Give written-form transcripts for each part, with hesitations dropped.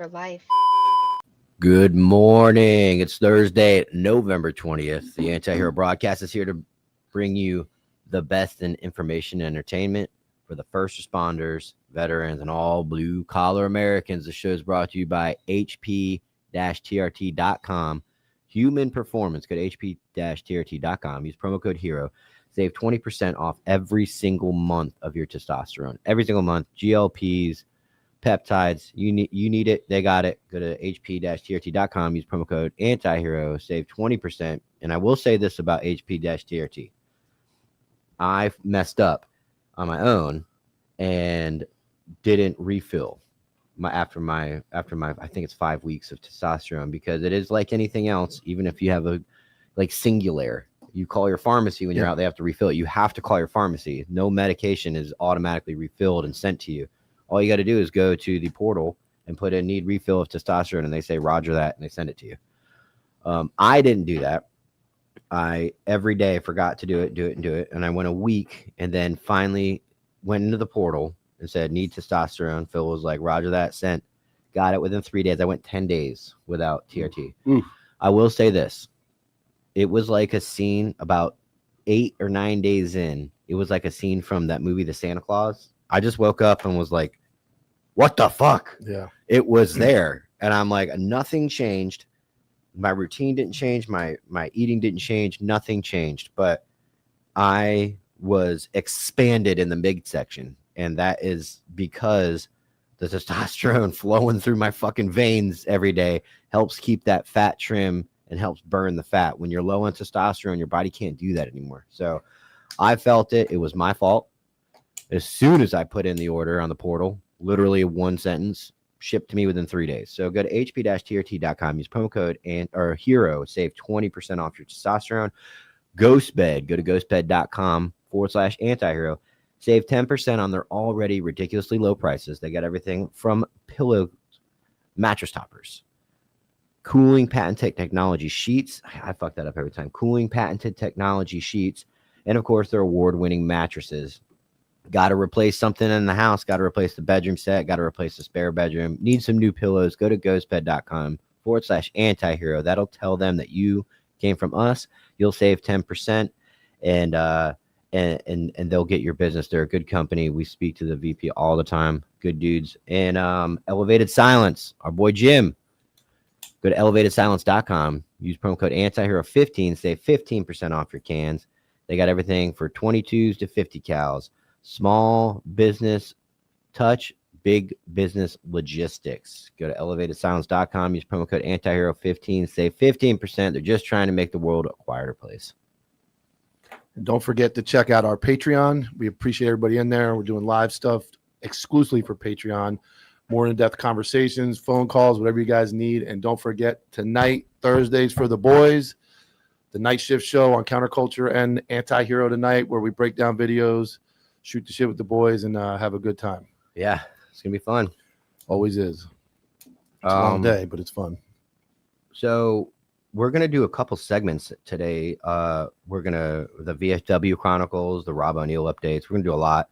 for life. Good morning. It's Thursday, November 20th. The Anti-Hero broadcast is here to bring you the best in information and entertainment for the first responders, veterans, and all blue-collar Americans. The show is brought to you by HP-TRT.com. Human Performance. Go to HP-TRT.com. Use promo code HERO. Save 20% off every single month of your testosterone. Every single month. GLPs, peptides, you need it, they got it. Go to HP-TRT.com. Use promo code ANTIHERO. Save 20%. And I will say this about HP-TRT. I messed up on my own and didn't refill after my I think it's 5 weeks of testosterone, because it is like anything else. Even if you have a Singular, you call your pharmacy when you're out, they have to refill it. You have to call your pharmacy. No medication is automatically refilled and sent to you. All you got to do is go to the portal and put in need refill of testosterone, and they say roger that, and they send it to you. I didn't do that. I every day forgot to do it, and I went a week, and then finally went into the portal and said need testosterone. Phil was like roger that, sent, got it within 3 days. I went 10 days without TRT. I will say this. It was like a scene about 8 or 9 days in. It was like a scene from that movie, The Santa Claus. I just woke up and was like, what the fuck? Yeah. It was there. And I'm like, nothing changed. My routine didn't change. My eating didn't change. Nothing changed. But I was expanded in the midsection. And that is because the testosterone flowing through my fucking veins every day helps keep that fat trim and helps burn the fat. When you're low on testosterone, your body can't do that anymore. So I felt it. It was my fault. As soon as I put in the order on the portal, literally one sentence, shipped to me within 3 days. So go to HP-TRT.com, use promo code HERO, save 20% off your testosterone. Ghostbed, go to ghostbed.com/antihero, save 10% on their already ridiculously low prices. They got everything from pillow, mattress toppers, cooling patented technology sheets. I fuck that up every time. Cooling patented technology sheets. And of course, their award-winning mattresses. Got to replace something in the house. Got to replace the bedroom set. Got to replace the spare bedroom. Need some new pillows. Go to ghostbed.com/antihero. That'll tell them that you came from us. You'll save 10%, and they'll get your business. They're a good company. We speak to the VP all the time. Good dudes. And Elevated Silence, our boy Jim. Go to elevatedsilence.com. Use promo code ANTIHERO15. Save 15% off your cans. They got everything for 22s to 50 cals. Small business touch, big business logistics. Go to elevatedsilence.com. Use promo code ANTIHERO15. Save 15%. They're just trying to make the world a quieter place. And don't forget to check out our Patreon. We appreciate everybody in there. We're doing live stuff exclusively for Patreon. More in-depth conversations, phone calls, whatever you guys need. And don't forget, tonight, Thursdays for the boys, the night shift show on Counterculture and Anti-Hero tonight, where we break down videos, shoot the shit with the boys, and have a good time. Yeah, it's going to be fun. Always is. It's a long day, but it's fun. So we're going to do a couple segments today. We're going to, the VFW Chronicles, the Rob O'Neill updates. We're going to do a lot.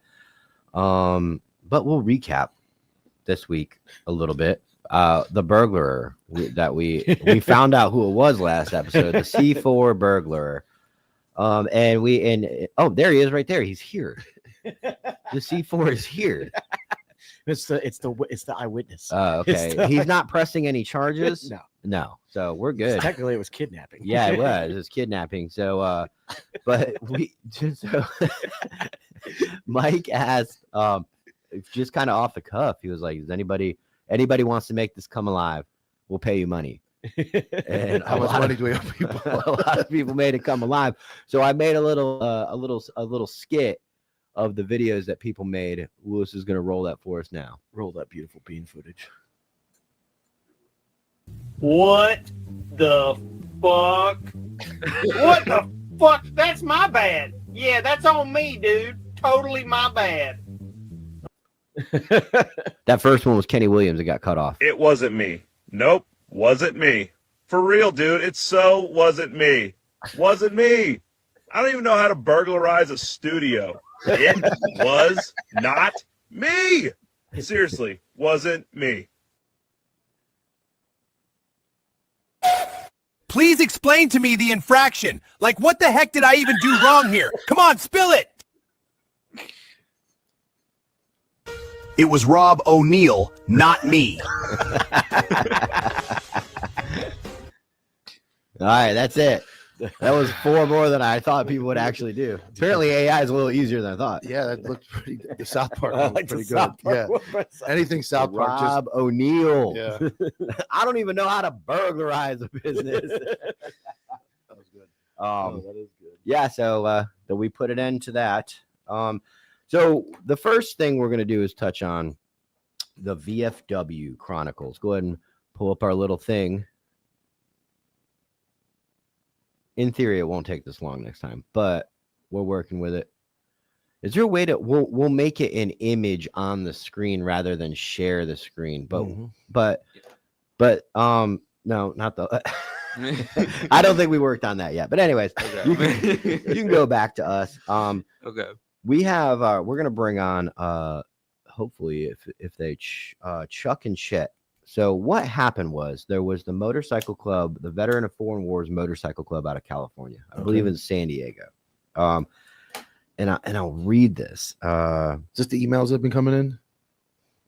But we'll recap this week a little bit. The burglar that we found out who it was last episode, the C4 burglar. Oh, there he is right there. He's here. The C4 is here. It's the eyewitness. Okay. He's not pressing any charges. No. So we're good. Technically, it was kidnapping. Yeah, it was. It was kidnapping. So, but Mike asked, just kind of off the cuff, he was like, "Is anybody wants to make this come alive? We'll pay you money." And how much money do we owe people? A lot of people made it come alive. So I made a little skit of the videos that people made. Lewis is going to roll that for us now. Roll that beautiful bean footage. What the fuck? What the fuck? That's my bad. Yeah, that's on me, dude. Totally my bad. That first one was Kenny Williams that got cut off. It wasn't me. Nope, wasn't me. For real, dude. It wasn't me. Wasn't me. I don't even know how to burglarize a studio. It was not me. Seriously, wasn't me. Please explain to me the infraction. Like, what the heck did I even do wrong here? Come on, spill it. It was Rob O'Neill, not me. All right, that's it. That was 4 more than I thought people would actually do. Apparently, AI is a little easier than I thought. Yeah, that looked pretty. The South Park I one was like pretty the good. South Park Yeah, one myself. anything South Park. Rob O'Neill. Yeah, I don't even know how to burglarize a business. that was good. That is good. Yeah, so we put an end to that. So the first thing we're going to do is touch on the VFW Chronicles. Go ahead and pull up our little thing. In theory, it won't take this long next time, but we're working with it. Is there a way to we'll make it an image on the screen rather than share the screen? But no, not the. I don't think we worked on that yet. But anyways, you can go back to us. Okay. We have we're gonna bring on hopefully if they Chuck and Chet. So what happened was there was the motorcycle club, the Veteran of Foreign Wars Motorcycle Club out of California, I believe in San Diego. And I'll read this. Just the emails that have been coming in.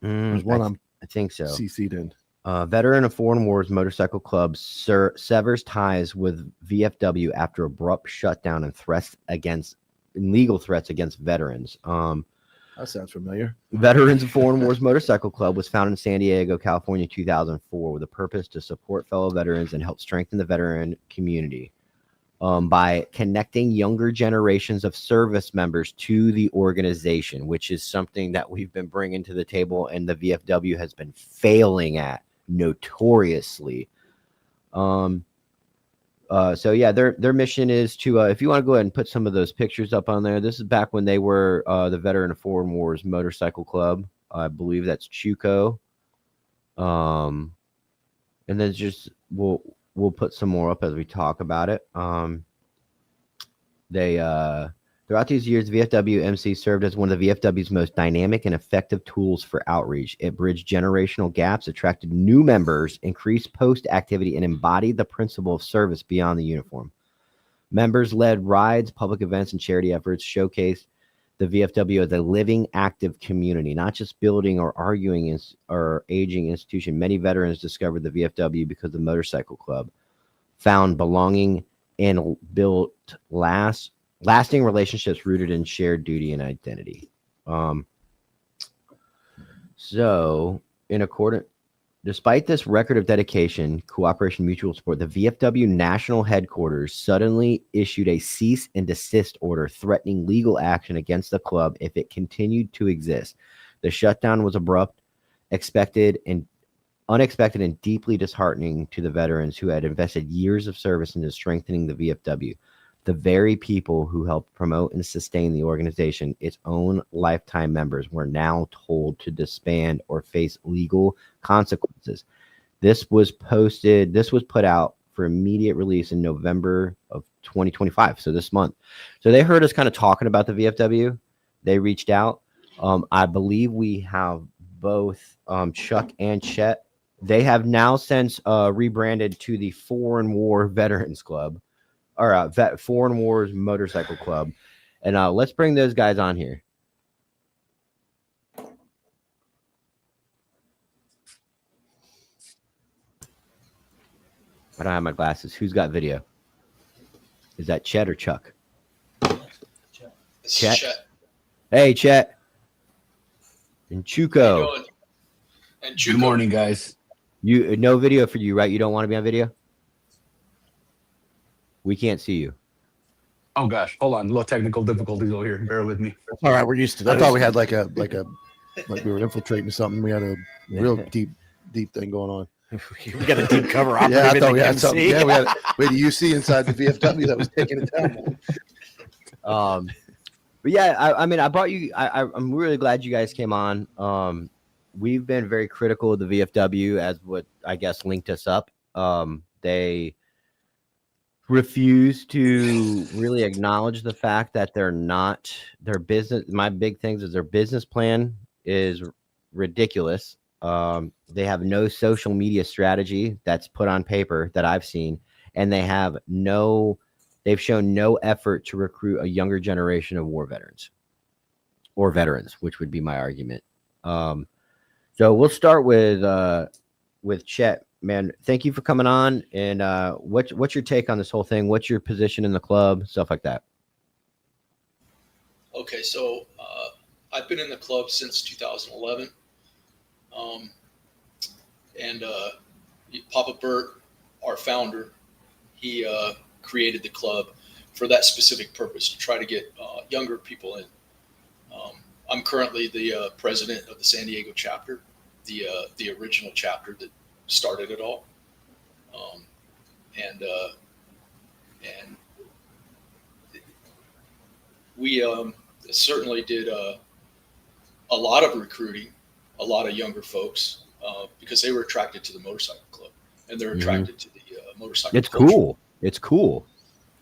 There's one I think so. CC'd in. Veteran of Foreign Wars Motorcycle Club severs ties with VFW after abrupt shutdown and legal threats against veterans. That sounds familiar. Veterans of Foreign Wars Motorcycle Club was founded in San Diego, California, 2004, with a purpose to support fellow veterans and help strengthen the veteran community by connecting younger generations of service members to the organization, which is something that we've been bringing to the table and the VFW has been failing at notoriously. So yeah, their mission is to if you want to go ahead and put some of those pictures up on there. This is back when they were the Veteran of Foreign Wars Motorcycle Club. I believe that's Chuco. And then just we'll put some more up as we talk about it. They throughout these years, VFW MC served as one of the VFW's most dynamic and effective tools for outreach. It bridged generational gaps, attracted new members, increased post activity, and embodied the principle of service beyond the uniform. Members led rides, public events, and charity efforts showcased the VFW as a living, active community, not just building or arguing or aging institution. Many veterans discovered the VFW because the motorcycle club found belonging and built lasting relationships rooted in shared duty and identity. So, despite this record of dedication, cooperation, mutual support, the VFW national headquarters suddenly issued a cease and desist order threatening legal action against the club if it continued to exist. The shutdown was abrupt, unexpected, and deeply disheartening to the veterans who had invested years of service into strengthening the VFW. The very people who helped promote and sustain the organization, its own lifetime members, were now told to disband or face legal consequences. This was put out for immediate release in November of 2025, so this month. So they heard us kind of talking about the VFW. They reached out. I believe we have both Chuck and Chet. They have now since rebranded to the Foreign War Veterans Club. Or Foreign Wars Motorcycle Club. And let's bring those guys on here. I don't have my glasses. Who's got video? Is that Chet or Chuck? Chet. Hey, Chet. And Chuco. Good morning, guys. You no video for you, right? You don't want to be on video? We can't see you. Oh gosh, hold on. A little technical difficulties over here. Bear with me. All right, we're used to that. I thought we had like we were infiltrating something. We had a real deep thing going on. We got a deep cover operating. Yeah, I thought we had MC. something. Yeah, we had a UC inside the VFW that was taking it down. But yeah, I mean, I brought you. I'm really glad you guys came on. We've been very critical of the VFW as what I guess linked us up. They refuse to really acknowledge the fact that they're not their business. My big things is their business plan is ridiculous. They have no social media strategy that's put on paper that I've seen. and they've shown no effort to recruit a younger generation of war veterans or veterans, which would be my argument. So we'll start with Chet. Man, thank you for coming on. And what's your take on this whole thing? What's your position in the club? Stuff like that. Okay, so I've been in the club since 2011. And Papa Bert, our founder, he created the club for that specific purpose, to try to get younger people in. I'm currently the president of the San Diego chapter, the original chapter that started it all. And we certainly did a lot of recruiting, a lot of younger folks, because they were attracted to the motorcycle club, and they're attracted to the motorcycle. It's culture. cool. It's cool.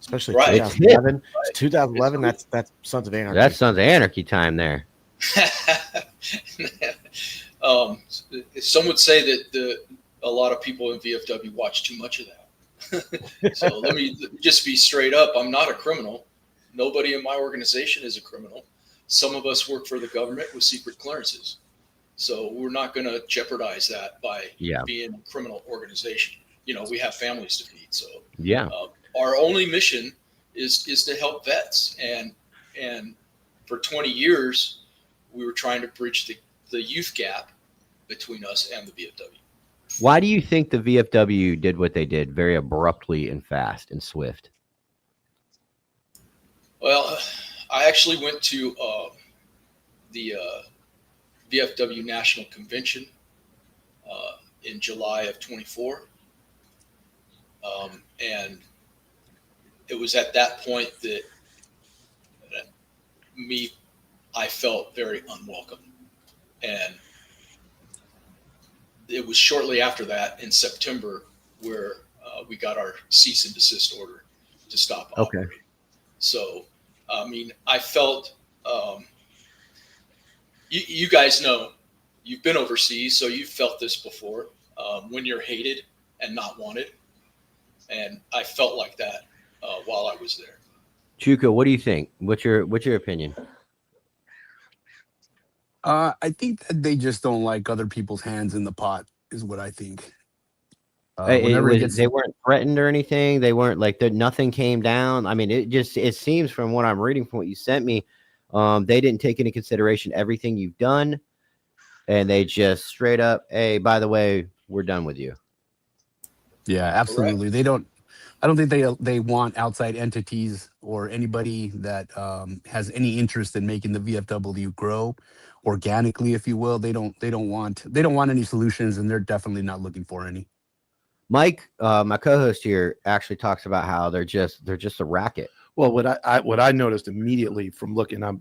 Especially Right. 2011. Right. 2011. It's That's Sons of Anarchy. That's Sons of Anarchy time there. Some would say that a lot of people in VFW watch too much of that. So let me just be straight up. I'm not a criminal. Nobody in my organization is a criminal. Some of us work for the government with secret clearances. So we're not going to jeopardize that by being a criminal organization. We have families to feed. So our only mission is to help vets. And for 20 years, we were trying to bridge the youth gap between us and the VFW. Why do you think the VFW did what they did very abruptly and fast and swift? Well, I actually went to the VFW National Convention in July of 24. And it was at that point that I felt very unwelcome. And it was shortly after that, in September, where we got our cease and desist order to stop operating. So, I felt, you guys know, you've been overseas, so you've felt this before, when you're hated and not wanted. And I felt like that while I was there. Chuka, what do you think? What's your opinion? I think that they just don't like other people's hands in the pot, is what I think. They weren't threatened or anything. They weren't like nothing came down. I mean, it seems from what I'm reading from what you sent me, they didn't take into consideration everything you've done, and they just straight up, hey, by the way, we're done with you. Yeah, absolutely. Correct. I don't think they want outside entities or anybody that has any interest in making the VFW grow organically, if you will. They don't want any solutions, and they're definitely not looking for any. Mike, my co-host here, actually talks about how they're just a racket. Well, what I noticed immediately from looking, I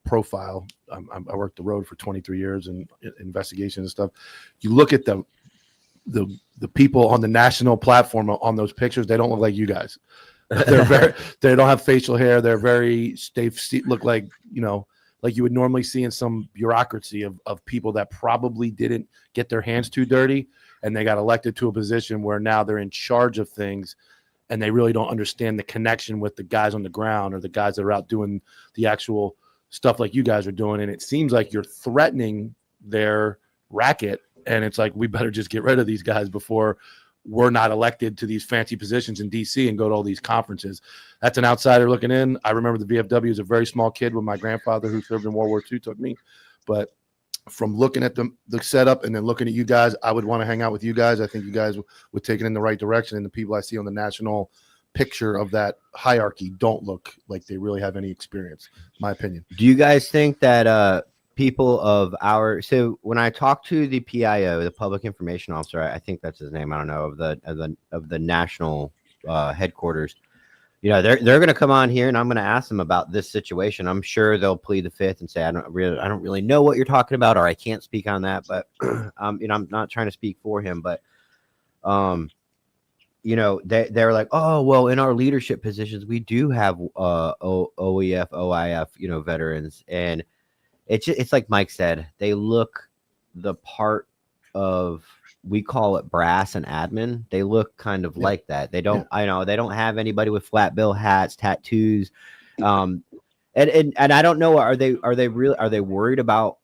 profile. I worked the road for 23 years in investigations and stuff. You look at the people on the national platform on those pictures, they don't look like you guys. They don't have facial hair. They look like, like you would normally see in some bureaucracy of people that probably didn't get their hands too dirty, and they got elected to a position where now they're in charge of things, and they really don't understand the connection with the guys on the ground or the guys that are out doing the actual stuff like you guys are doing. And it seems like you're threatening their racket. And it's like, we better just get rid of these guys before we're not elected to these fancy positions in DC and go to all these conferences. That's an outsider looking in. I remember the VFW as a very small kid when my grandfather, who served in World War II, took me. But from looking at the setup and then looking at you guys, I would want to hang out with you guys. I think you guys would take it in the right direction. And the people I see on the national picture of that hierarchy don't look like they really have any experience, my opinion. Do you guys think that people of so when I talked to the PIO, the public information officer, I think that's his name, I don't know, of the national headquarters, they're going to come on here and I'm going to ask them about this situation. I'm sure they'll plead the fifth and say, I don't really know what you're talking about, or I can't speak on that. But I'm not trying to speak for him, but they're like, oh, well, in our leadership positions, we do have OEF, OIF, veterans. And it's like Mike said, they look the part of we call it brass and admin. They look kind of like that. They don't, I know they don't have anybody with flat bill hats, tattoos. And I don't know, are they worried about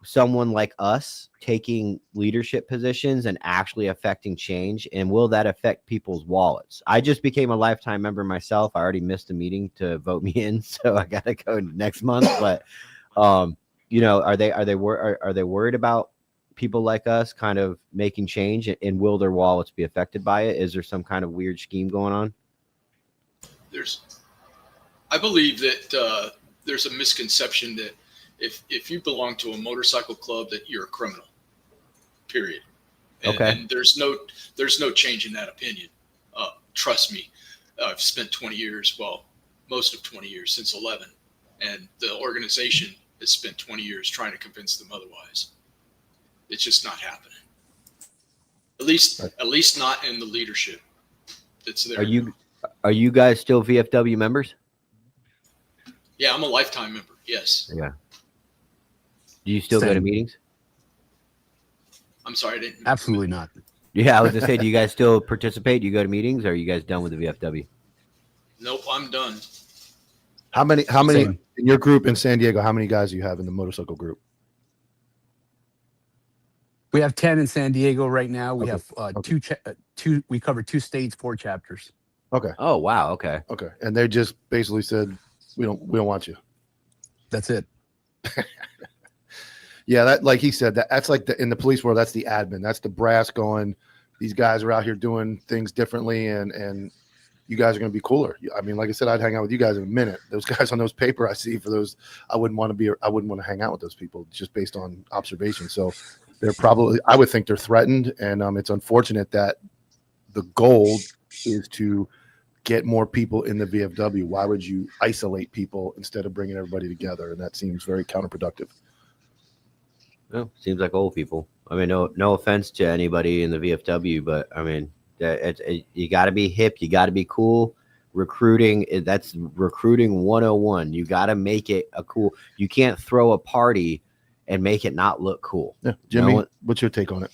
someone like us taking leadership positions and actually affecting change? And will that affect people's wallets? I just became a lifetime member myself. I already missed a meeting to vote me in, so I got to go next month. But, you know, are they worried about people like us kind of making change, and will their wallets be affected by it? Is there some kind of weird scheme going on? I believe that there's a misconception that if you belong to a motorcycle club, that you're a criminal, period. And there's no change in that opinion. Trust me, I've spent 20 years, well, most of 20 years, since 11, and the organization has spent 20 years trying to convince them otherwise. It's just not happening. At least not in the leadership that's there. Are you guys still VFW members? Yeah, I'm a lifetime member. Yes. Yeah. Do you still go to meetings? I'm sorry, I didn't. Absolutely not. Yeah, I was gonna say, do you guys still participate? Do you go to meetings, or are you guys done with the VFW? Nope, I'm done. How many Same. in your group in San Diego? How many guys do you have in the motorcycle group? We have 10 in San Diego right now. We Okay. have two. We cover 2 states, 4 chapters. Okay. Oh wow, okay. Okay. And they just basically said, we don't want you. That's it. Yeah, that, like he said, that's like in the police world, that's the admin. That's the brass going, these guys are out here doing things differently, and you guys are going to be cooler. I mean, like I said, I'd hang out with you guys in a minute. Those guys on those paper I see, for those, I wouldn't want to hang out with those people just based on observation. So they're probably, I would think they're threatened, and it's unfortunate that the goal is to get more people in the VFW. Why would you isolate people instead of bringing everybody together? And that seems very counterproductive. Well, seems like old people. I mean, no offense to anybody in the VFW, but I mean, you got to be hip, you got to be cool. Recruiting, that's recruiting 101. You got to make it a cool. You can't throw a party and make it not look cool. Yeah, Jimmy, what's your take on it?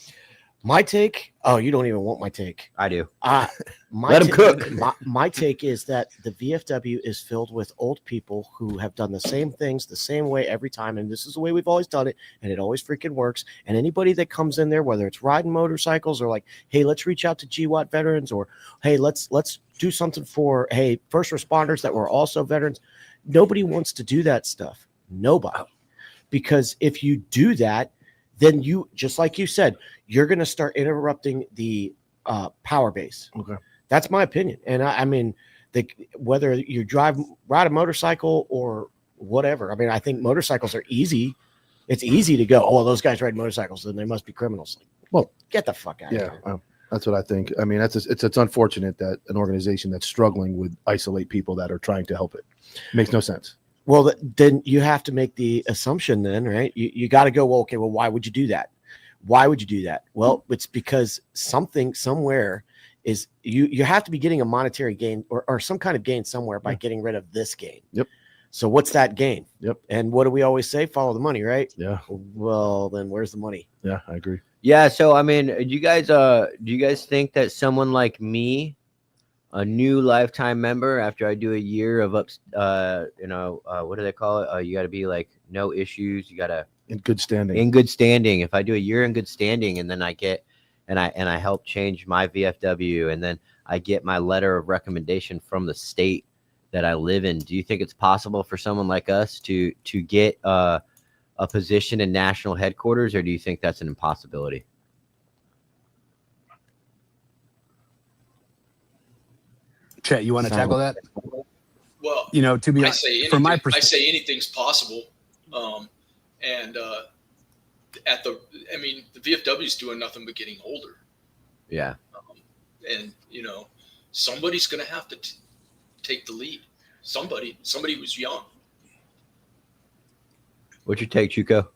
My take? Oh, you don't even want my take. I do. Let him cook. My take is that the VFW is filled with old people who have done the same things the same way every time, and this is the way we've always done it, and it always freaking works. And anybody that comes in there, whether it's riding motorcycles or like, hey, let's reach out to GWAT veterans, or hey, let's do something for first responders that were also veterans. Nobody wants to do that stuff. Nobody, because if you do that, then you, just like you said, you're going to start interrupting the power base. Okay. That's my opinion. And I mean, whether you ride a motorcycle or whatever, I mean, I think motorcycles are easy. It's easy to go, oh, well, those guys ride motorcycles, then they must be criminals. Well, get the fuck out of here. Yeah, that's what I think. I mean, it's unfortunate that an organization that's struggling would isolate people that are trying to help it. Makes no sense. Well, then you have to make the assumption then, right? You got to go, well, okay, well, why would you do that? Why would you do that? Well, it's because something somewhere is you have to be getting a monetary gain or some kind of gain somewhere by getting rid of this gain. Yep. So what's that gain? Yep. And what do we always say? Follow the money, right? Yeah. Well, then where's the money? Yeah, I agree. Yeah. So, I mean, do you guys think that someone like me, a new lifetime member, after I do a year of what do they call it? You got to be like no issues. You got to in good standing. In good standing. If I do a year in good standing, and then I get and I help change my VFW, and then I get my letter of recommendation from the state that I live in, do you think it's possible for someone like us to get a position in national headquarters, or do you think that's an impossibility? Chet, you want to tackle that? Well, to be I say anything, from my I perspective, say anything's possible. The VFW is doing nothing but getting older. Yeah. Somebody's going to have to take the lead. Somebody who's young. What's your take, Chuko?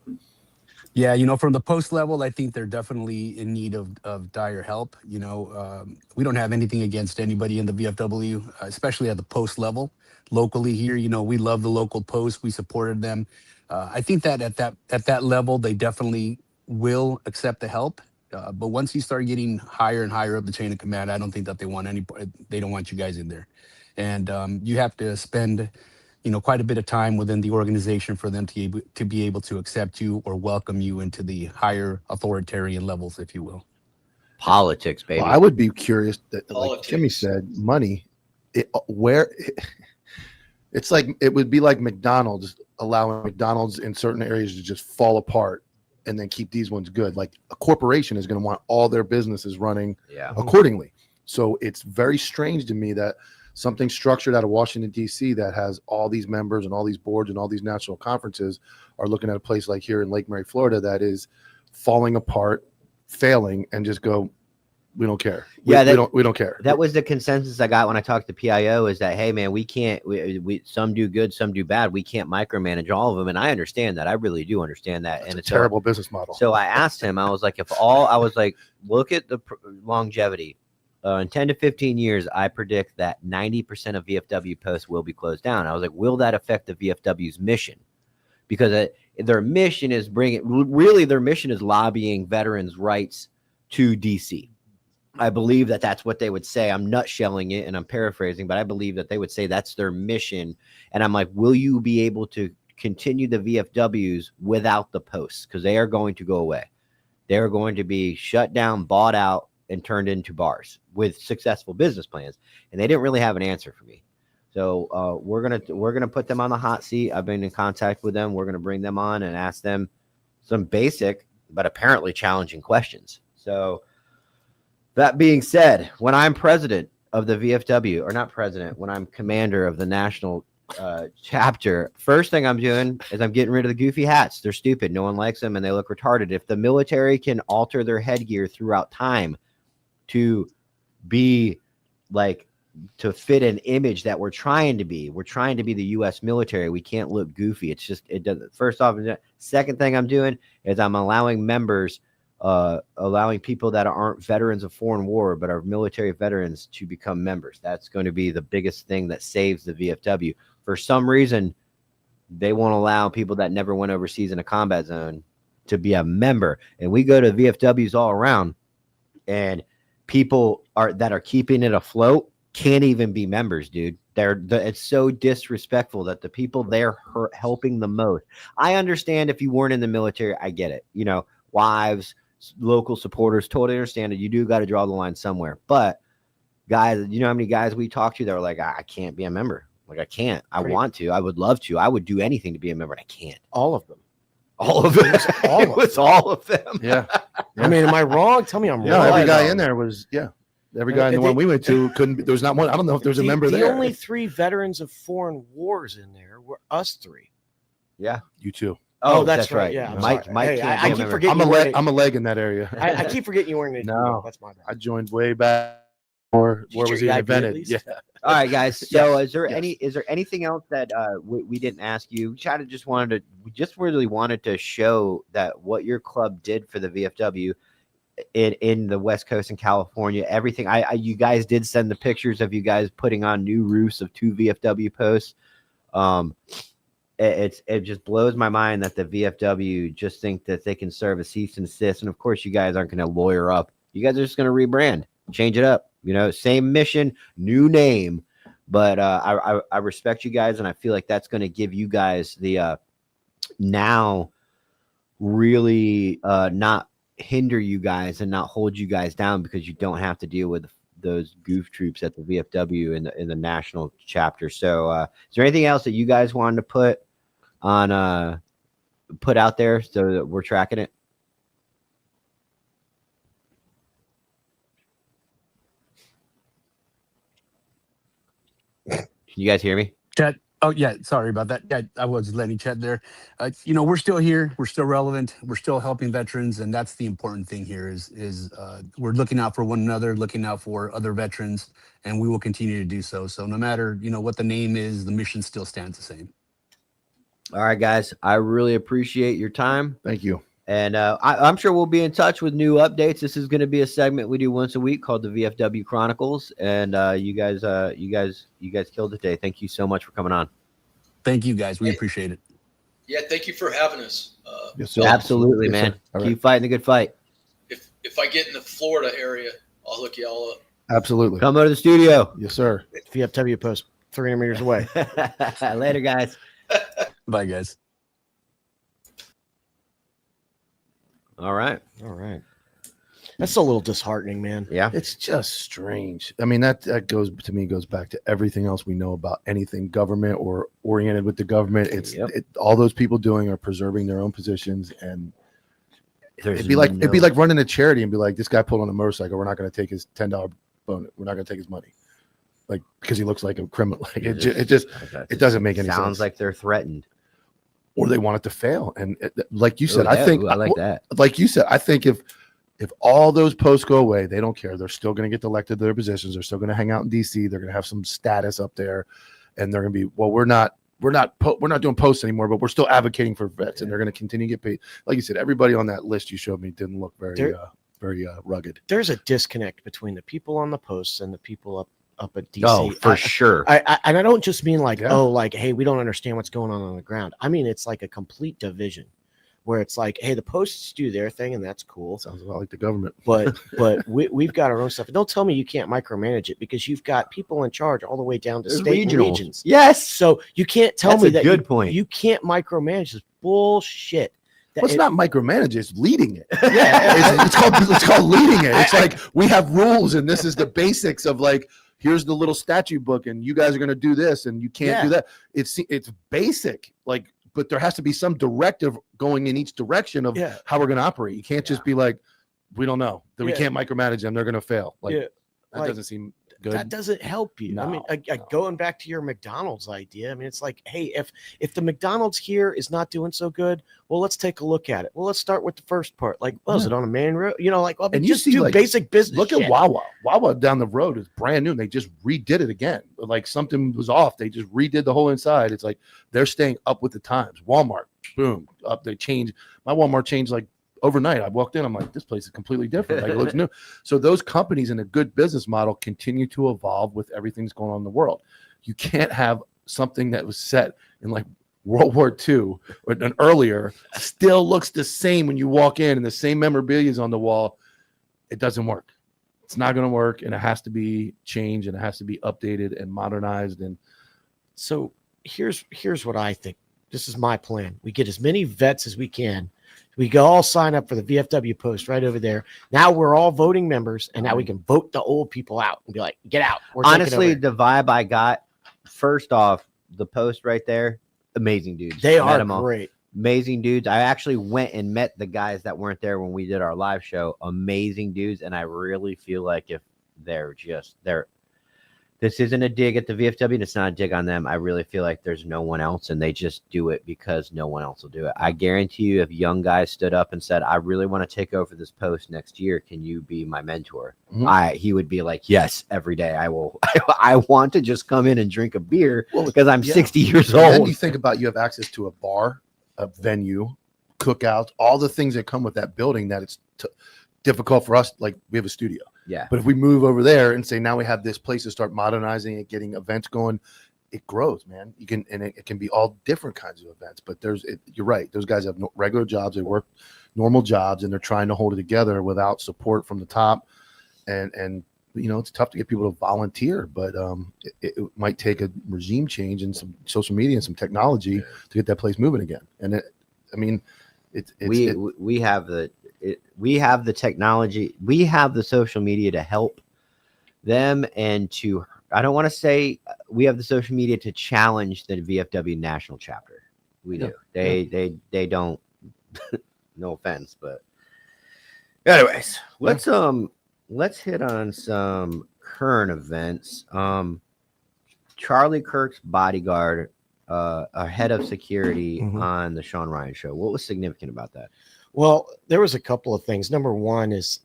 Yeah, from the post level, I think they're definitely in need of dire help. We don't have anything against anybody in the VFW, especially at the post level. Locally here, we love the local posts. We supported them. I think that at that level, they definitely will accept the help. But once you start getting higher and higher up the chain of command, I don't think that they don't want you guys in there. And you have to spend, quite a bit of time within the organization for them to be able to accept you or welcome you into the higher authoritarian levels, if you will. Politics, baby. Well, I would be curious that, like Politics. Jimmy said, money. It's like it would be like McDonald's allowing McDonald's in certain areas to just fall apart and then keep these ones good. Like a corporation is going to want all their businesses running accordingly. So it's very strange to me that something structured out of Washington, D.C. that has all these members and all these boards and all these national conferences are looking at a place like here in Lake Mary, Florida, that is falling apart, failing, and just go, we don't care. We don't care. That was the consensus I got when I talked to PIO, is that, hey man, we can't, we some do good, some do bad. We can't micromanage all of them. And I understand that. I really do understand that. It's and a it's terrible business model. So I asked him, I was like, look at the longevity. In 10 to 15 years, I predict that 90% of VFW posts will be closed down. I was like, will that affect the VFW's mission? Because their mission is their mission is lobbying veterans' rights to DC. I believe that that's what they would say. I'm nutshelling it and I'm paraphrasing, but I believe that they would say that's their mission. And I'm like, will you be able to continue the VFWs without the posts? Because they are going to go away. They're going to be shut down, bought out, and turned into bars with successful business plans. And they didn't really have an answer for me. So we're gonna put them on the hot seat. I've been in contact with them. We're gonna bring them on and ask them some basic but apparently challenging questions. So that being said, when I'm president of the VFW, or not president, when I'm commander of the national chapter, first thing I'm doing is I'm getting rid of the goofy hats. They're stupid. No one likes them and they look retarded. If the military can alter their headgear throughout time to be like, to fit an image that we're trying to be the U.S. military. We can't look goofy. It's just, it doesn't. First off, second thing I'm doing is I'm allowing members, allowing people that aren't veterans of foreign war but are military veterans to become members. That's going to be the biggest thing that saves the VFW. For some reason, they won't allow people that never went overseas in a combat zone to be a member. And we go to VFWs all around, and people that are keeping it afloat can't even be members, dude. It's so disrespectful that the people they're helping the most. I understand if you weren't in the military, I get it. Wives, local supporters, totally understand it. You do got to draw the line somewhere. But guys, you know how many guys we talk to that are like, I can't be a member. Like, I can't. I want to. I would love to. I would do anything to be a member, and I can't. All of them. All of them. It was all of them. Yeah. I mean, am I wrong? Tell me I'm wrong. Every guy in there was, every guy in the one we went to couldn't be, there was not one. I don't know if there's a member there. The only 3 veterans of foreign wars in there were us 3. Yeah. You too. Oh, that's right. Yeah, Mike. Hey, Can't I be a keep member. forgetting. I'm a leg in that area. I keep forgetting you weren't in. No, that's my bad. I joined way back. Where was he invented? Yeah. All right, guys. So, is there anything else that we didn't ask you? We just really wanted to show that what your club did for the VFW in the West Coast and California. Everything. You guys did send the pictures of you guys putting on new roofs of 2 VFW posts. It just blows my mind that the VFW just think that they can serve a cease and desist. And of course, you guys aren't going to lawyer up. You guys are just going to rebrand, change it up. Same mission, new name. But I respect you guys, and I feel like that's going to give you guys the now really not hinder you guys and not hold you guys down, because you don't have to deal with those goof troops at the VFW in the national chapter. So is there anything else that you guys wanted to put out there so that we're tracking it? Can you guys hear me? Chat. Oh yeah, sorry about that. Yeah, I was letting chat there. We're still here. We're still relevant. We're still helping veterans, and that's the important thing here. Is we're looking out for one another, looking out for other veterans, and we will continue to do so. So no matter what the name is, the mission still stands the same. All right, guys. I really appreciate your time. Thank you. And I'm sure we'll be in touch with new updates. This is going to be a segment we do once a week called the VFW Chronicles. And you guys killed it today. Thank you so much for coming on. Thank you, guys. We appreciate it. Yeah, thank you for having us. Yes, sir. Absolutely, Yes, man. sir. All right. Keep fighting the good fight. if I get in the Florida area, I'll hook you all up. Absolutely. Come over to the studio. Yes, sir. VFW post 300 meters away. Later, guys. Bye, guys. All right. All right. That's a little disheartening, man. Yeah. It's just strange. I mean, that goes to me, goes back to everything else we know about anything government or oriented with the government. It's all those people doing are preserving their own positions, and it'd be like running a charity and be like, this guy pulled on a motorcycle. We're not going to take his $10 bonus. We're not going to take his money, like because he looks like a criminal. Like it doesn't make any sense. Sounds like they're threatened, or they want it to fail. And like you said, I like that. Like you said, I think if all those posts go away, they don't care. They're still going to get elected to their positions. They're still going to hang out in DC. They're going to have some status up there, and they're going to be, well, we're not doing posts anymore, but we're still advocating for vets, and they're going to continue to get paid. Like you said, everybody on that list you showed me didn't look very rugged. There's a disconnect between the people on the posts and the people up at DC. Oh, for sure. And I don't just mean like, hey, we don't understand what's going on the ground. I mean, it's like a complete division where it's like, hey, the posts do their thing and that's cool. Sounds a lot like the government. But we've got our own stuff. And don't tell me you can't micromanage it, because you've got people in charge all the way down to state and regions. Yes. So you can't tell me that good point. You can't micromanage this bullshit. Well, it's not micromanage, it's leading it. Yeah. it's called leading it. It's like we have rules, and this is the basics of like, here's the little statute book, and you guys are going to do this, and you can't do that. It's basic, like, but there has to be some directive going in each direction of how we're going to operate. You can't just be like, we don't know, that we can't micromanage them. They're going to fail. That doesn't seem good. That doesn't help you. No, I mean, going back to your McDonald's idea, I mean, it's like, hey, if the McDonald's here is not doing so good, well, let's take a look at it. Well, let's start with the first part. Like, is it on a main road? You know, like, well, and just you see, do like, basic business. Look shit. at Wawa. Wawa down the road is brand new, and they just redid it again. Like something was off. They just redid the whole inside. It's like they're staying up with the times. Walmart, boom, up. They changed. My Walmart changed like overnight. I walked in, I'm like, this place is completely different. Like, it looks new. So those companies in a good business model continue to evolve with everything that's going on in the world. You can't have something that was set in like World War II or an earlier still looks the same when you walk in, and the same memorabilia is on the wall. It doesn't work. It's not going to work, and it has to be changed, and it has to be updated and modernized. And so here's what I think. This is my plan. We get as many vets as we can. We go all sign up for the VFW post right over there. Now we're all voting members, and now we can vote the old people out and be like, get out. Honestly, the vibe I got, first off, the post right there, amazing dudes. They are great. Amazing dudes. I actually went and met the guys that weren't there when we did our live show. Amazing dudes. And I really feel like if this isn't a dig at the VFW, and it's not a dig on them. I really feel like there's no one else, and they just do it because no one else will do it. I guarantee you, if young guys stood up and said, I really want to take over this post next year, can you be my mentor? Mm-hmm. He would be like, yes, every day I will. I want to just come in and drink a beer because I'm 60 years old. And then you think about, you have access to a bar, a venue, cookouts, all the things that come with that building that it's difficult for us. Like, we have a studio. Yeah. But if we move over there and say, now we have this place to start modernizing it, getting events going, it grows, man. You can, and it can be all different kinds of events. But you're right. Those guys have regular jobs. They work normal jobs, and they're trying to hold it together without support from the top. And you know, it's tough to get people to volunteer, but it might take a regime change and some social media and some technology to get that place moving again. And we have the technology, we have the social media to help them, and I don't want to say we have the social media to challenge the VFW national chapter. We do. They don't. No offense, but anyways, let's hit on some current events. Charlie Kirk's bodyguard, a head of security on the Sean Ryan show. What was significant about that? Well, there was a couple of things. Number one is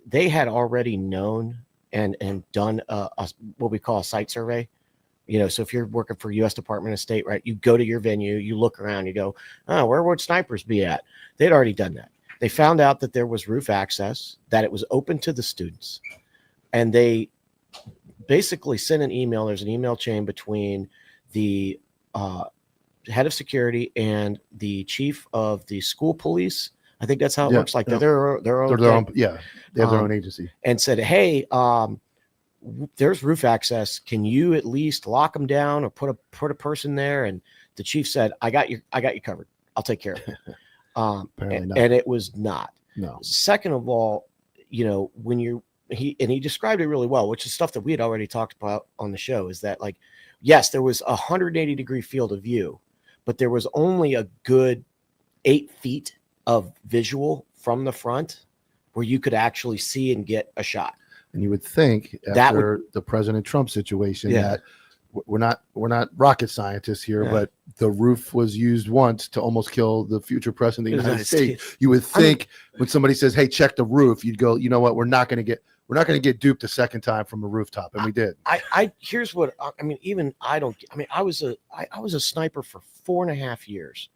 they had already known and done what we call a site survey. You know, so if you're working for U.S. Department of State, right, you go to your venue, you look around, you go, oh, where would snipers be at? They'd already done that. They found out that there was roof access, that it was open to the students, and they basically sent an email. There's an email chain between the head of security and the chief of the school police, I think that's how it Yeah, works. Like yeah. they're their own, They're their thing. own, yeah, they have their own agency. And said, hey, there's roof access. Can you at least lock them down or put a person there? And the chief said, I got you covered. I'll take care of it. Apparently not. And it was not. No. Second of all, when he described it really well, which is stuff that we had already talked about on the show, is that, like, yes, there was a 180-degree field of view, but there was only a good 8 feet of visual from the front where you could actually see and get a shot. And you would think after the President Trump situation that we're not rocket scientists here, but the roof was used once to almost kill the future president of the United States. You would think when somebody says, "Hey, check the roof," you'd go, "You know what? We're not going to get duped a second time from a rooftop," and we did. Here's what I mean. Even I don't. I mean, I was a sniper for 4.5 years.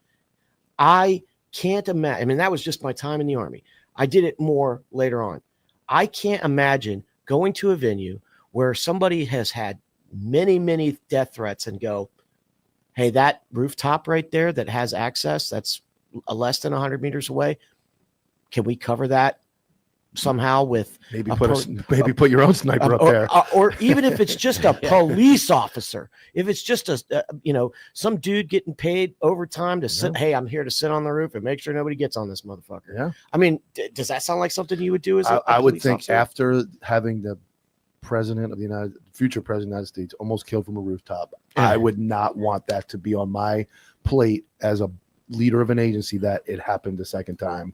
I can't imagine. I mean, that was just my time in the Army. I did it more later on. I can't imagine going to a venue where somebody has had many, many death threats and go, hey, that rooftop right there that has access, that's less than 100 meters away. Can we cover that somehow with maybe put your own sniper up there, or even if it's just a police officer, if it's just some dude getting paid overtime to sit, hey, I'm here to sit on the roof and make sure nobody gets on this motherfucker. Yeah. I mean, does that sound like something you would do as I would think officer? After having the future president of the United States almost killed from a rooftop, I would not want that to be on my plate as a leader of an agency that it happened the second time.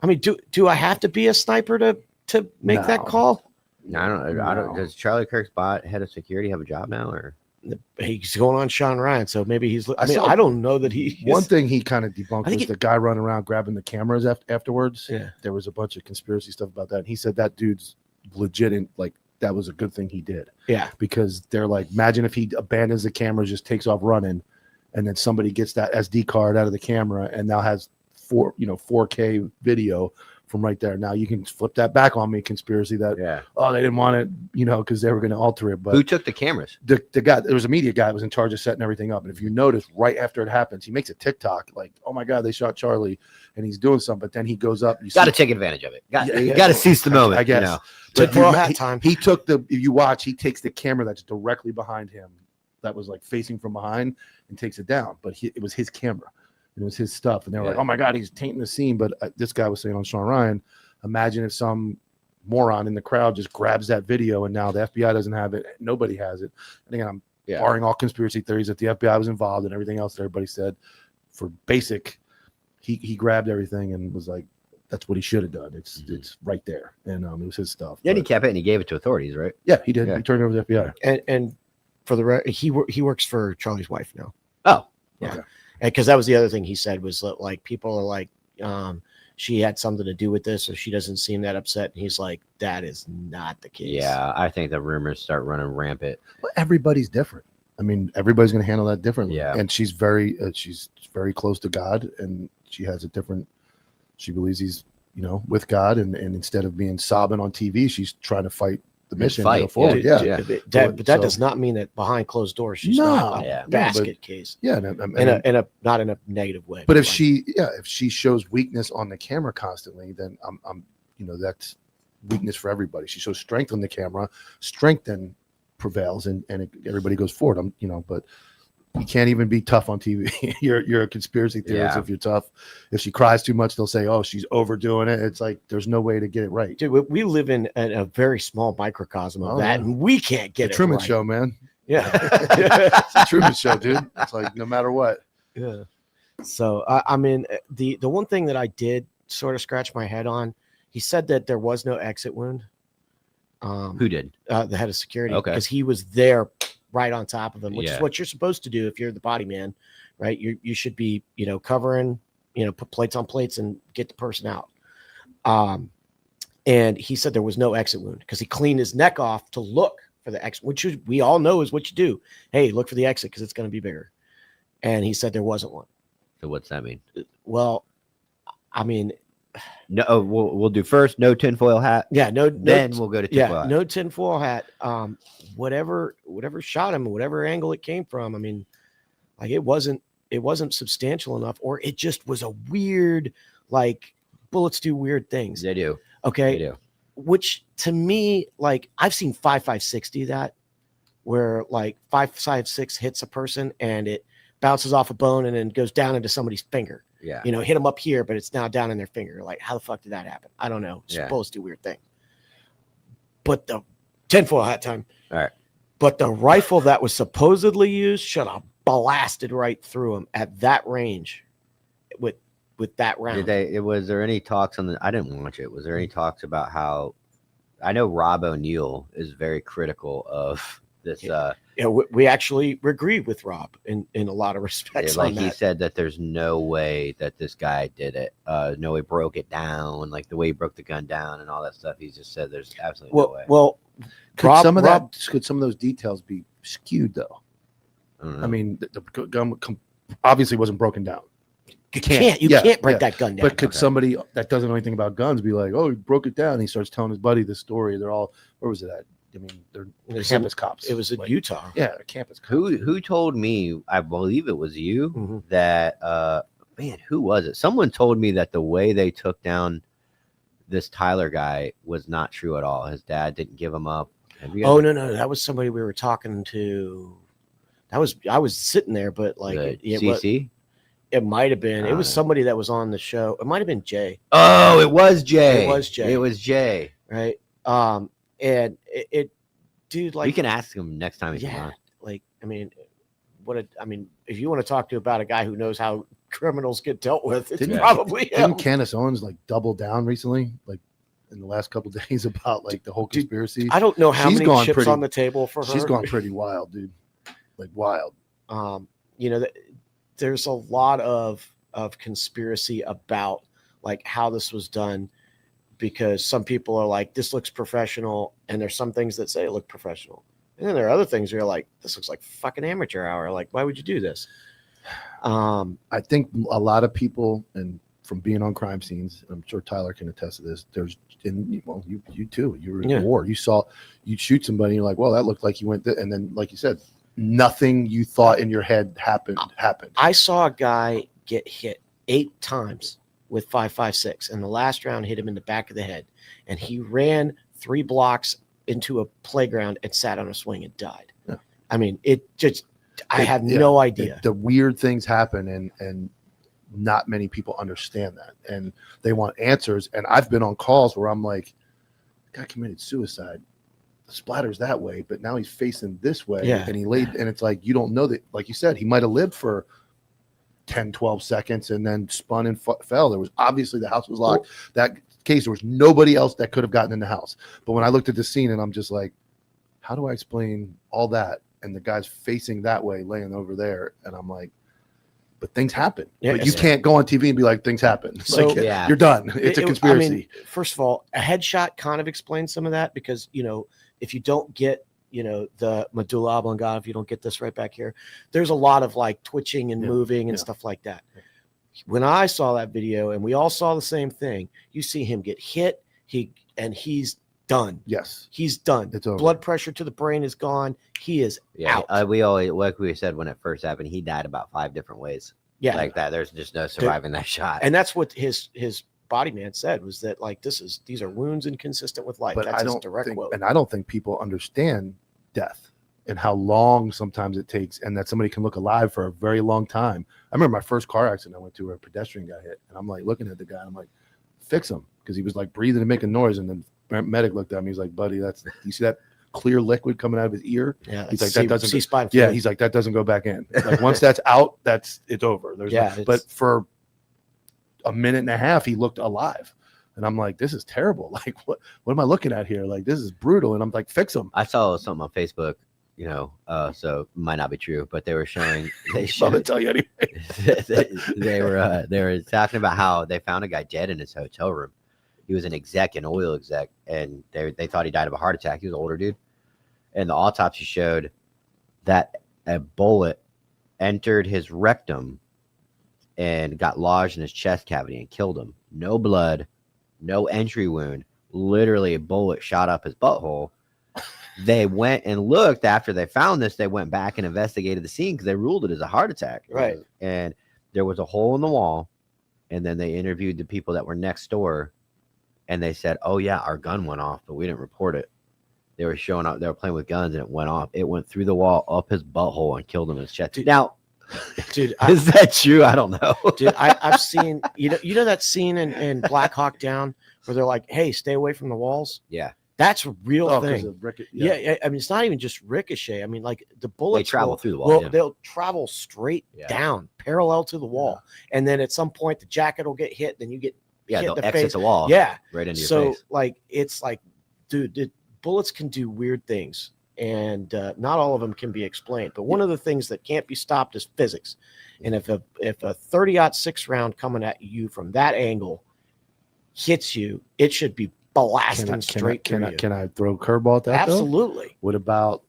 I mean, do I have to be a sniper to make that call? No, I don't. Does Charlie Kirk's head of security have a job now, or he's going on Sean Ryan? So maybe he's. I don't know that he. One thing he kind of debunked was the guy running around grabbing the cameras afterwards. Yeah, there was a bunch of conspiracy stuff about that. And he said that dude's legit, and like that was a good thing he did. Yeah, because they're like, imagine if he abandons the camera, just takes off running, and then somebody gets that SD card out of the camera and now has 4K video from right there. Now you can flip that back on me, conspiracy that they didn't want it, because they were going to alter it. But who took the cameras? The guy, there was a media guy that was in charge of setting everything up. And if you notice, right after it happens, he makes a TikTok like, "Oh my God, they shot Charlie," and he's doing something. But then he goes up. You got to take advantage of it. You got to seize the moment. I guess. He took if you watch, he takes the camera that's directly behind him, that was like facing from behind, and takes it down. But it was his camera. It was his stuff. And they were like, "Oh my God, he's tainting the scene." But this guy was saying on Sean Ryan, imagine if some moron in the crowd just grabs that video and now the FBI doesn't have it. Nobody has it. And again, I'm barring all conspiracy theories that the FBI was involved and everything else that everybody said. For basic, he grabbed everything and was like, that's what he should have done. It's right there. And it was his stuff. Yeah, he kept it and he gave it to authorities, right? Yeah, he did. Yeah. He turned it over to the FBI. And for the he works for Charlie's wife now. Oh, yeah. Okay. Because that was the other thing he said was that, like, people are like, she had something to do with this, or she doesn't seem that upset. And he's like, that is not the case. Yeah, I think the rumors start running rampant. Well, everybody's different. I mean, everybody's going to handle that differently. Yeah. And she's very close to God, and she has she believes he's, with God. And instead of being sobbing on TV, she's trying to fight the mission to go forward. But that does not mean that behind closed doors she's not a basket case. Yeah, not in a negative way. But if she shows weakness on the camera constantly, then I'm that's weakness for everybody. She shows strength on the camera, strength then prevails, and everybody goes forward. But you can't even be tough on TV. You're a conspiracy theorist if you're tough. If she cries too much, they'll say, "Oh, she's overdoing it." It's like there's no way to get it right. Dude, we live in a very small microcosm of that, and we can't get the Truman right. Show, man. Yeah, it's the Truman Show, dude. It's like no matter what. Yeah. So I mean, the one thing that I did sort of scratch my head on, he said that there was no exit wound. Who did? The head of security, okay, because he was there right on top of him, which is what you're supposed to do if you're the body man, right? You should be, covering, put plates on plates and get the person out. And he said there was no exit wound because he cleaned his neck off to look for the exit, which we all know is what you do. Hey, look for the exit because it's going to be bigger. And he said there wasn't one. So what's that mean? Well, I mean, no, we'll do first no tinfoil hat. Yeah, then we'll go to tinfoil hat. No tinfoil hat. Whatever shot him, whatever angle it came from. I mean, like it wasn't substantial enough, or it just was a weird, Like bullets do weird things. They do. Okay. They do. Which to me, like I've seen 5.56 do that, where like 5.56 hits a person and it bounces off a bone and then goes down into somebody's finger. Yeah. You know, hit them up here, but it's now down in their finger. Like, how the fuck did that happen? I don't know. Yeah. Bullets do weird things. But the tinfoil hat time. All right. But the rifle that was supposedly used should have blasted right through him at that range with that round. Was there any talks on the? I didn't watch it. Was there any talks about how? I know Rob O'Neill is very critical of this. Yeah, we actually agree with Rob in a lot of respects. Like on he that. said that there's no way that this guy did it. No, he broke it down, like the way he broke the gun down and all that stuff. He just said there's absolutely no way. Well, Could some of those details be skewed though? I I mean, the gun obviously wasn't broken down. You can't break that gun down. But could somebody that doesn't know anything about guns be like, oh, he broke it down? And he starts telling his buddy this story. They're all, where was it at? I mean, they're campus cops. It was in Utah. Yeah, they're campus cops. who told me? I believe it was you Mhm. that. Man, who was it? Someone told me that the way they took down this Tyler guy was not true at all. His dad didn't give him up. Oh no, that was somebody we were talking to. I was sitting there, but like CC. It might have been. It was somebody that was on the show. It might have been Jay. Oh, it was Jay. It was Jay. It was Jay. Right. And it dude, like you can ask him next time he's on. Like, I mean, if you want to talk to about a guy who knows how criminals get dealt with, it's probably him. Didn't Candace Owens like double down recently, like in the last couple of days about like the whole conspiracy? I don't know how many chips on the table for her. She's gone pretty wild, dude. Like wild. There's a lot of conspiracy about like how this was done, because some people are like, this looks professional, and there's some things that say it look professional, and then there are other things where you're like, this looks like fucking amateur hour. Like, why would you do this? I think a lot of people, and from being on crime scenes, I'm sure Tyler can attest to this. You too. You were in the war. You'd shoot somebody. And you're like, well, that looked like he went, and then like you said, nothing you thought in your head happened. I saw a guy get hit 8 times with 5.56, and the last round hit him in the back of the head, and he ran 3 blocks into a playground and sat on a swing and died. Yeah. I mean, I have no idea. The weird things happen, and not many people understand that, and they want answers. And I've been on calls where I'm like, the guy committed suicide. The splatter's that way, but now he's facing this way. Yeah. And he laid, and it's like, you don't know that, like you said, he might have lived for 10, 12 seconds and then spun and fell. There was obviously the house was locked. That case, there was nobody else that could have gotten in the house. But when I looked at the scene, and I'm just like, how do I explain all that? And the guy's facing that way, laying over there. And I'm like, but things happen. Yeah, but you can't go on TV and be like, things happen. So like, you're done. It's a conspiracy. I mean, first of all, a headshot kind of explains some of that, because, if you don't get, the medulla oblongata, if you don't get this right back here, there's a lot of like twitching and moving and stuff like that. When I saw that video, and we all saw the same thing, you see him get hit, he's done. Yes. He's done. It's over. Blood pressure to the brain is gone. He is out. We always, like we said when it first happened, he died about 5 different ways. Yeah. Like that. There's just no surviving that shot. And that's what his body man said, was that like, these are wounds inconsistent with life. But that's I his don't direct think, quote. and I don't think people understand death and how long sometimes it takes, and that somebody can look alive for a very long time. I remember my first car accident I went to where a pedestrian got hit, and I'm like looking at the guy, and I'm like, fix him, because he was like breathing and making noise, and then medic looked at me, he's like, buddy, you see that clear liquid coming out of his ear? Yeah, he's like, that doesn't he's like, that doesn't go back in. Like, once that's out, it's over. But for a minute and a half he looked alive, and I'm like, this is terrible. Like, what am I looking at here? Like, this is brutal. And I'm like, fix him. I saw something on Facebook, so it might not be true, but they were showing. I'm gonna tell you anyway. they were talking about how they found a guy dead in his hotel room. He was an oil exec, and they thought he died of a heart attack. He was an older dude, and the autopsy showed that a bullet entered his rectum and got lodged in his chest cavity and killed him. No blood, no entry wound. Literally, a bullet shot up his butthole. They went and looked after they found this. They went back and investigated the scene because they ruled it as a heart attack. Right. And there was a hole in the wall and then they interviewed the people that were next door, and they said, "Oh yeah, our gun went off, but we didn't report it." They were showing up. They were playing with guns, and it went off. It went through the wall, up his butthole, and killed him in his chest. Now, Dude, is that true? I don't know. dude, I've seen you know that scene in Black Hawk Down where they're like, "Hey, stay away from the walls." Yeah, That's a real 'cause thing. of Yeah. I mean, it's not even just ricochet. I mean, like the bullets travel will- through the wall, will- yeah. They'll travel straight Yeah. down, parallel to the wall, and then at some point the jacket will get hit. Then you get yeah, hit they'll in the exit face. the wall. Yeah. right into your So face. like it's like, dude, bullets can do weird things, and not all of them can be explained. But one of the things that can't be stopped is physics. And if a 30-06 round coming at you from that angle hits you, it should be blasting straight through you. Can I throw a curveball at that? though? Absolutely. What about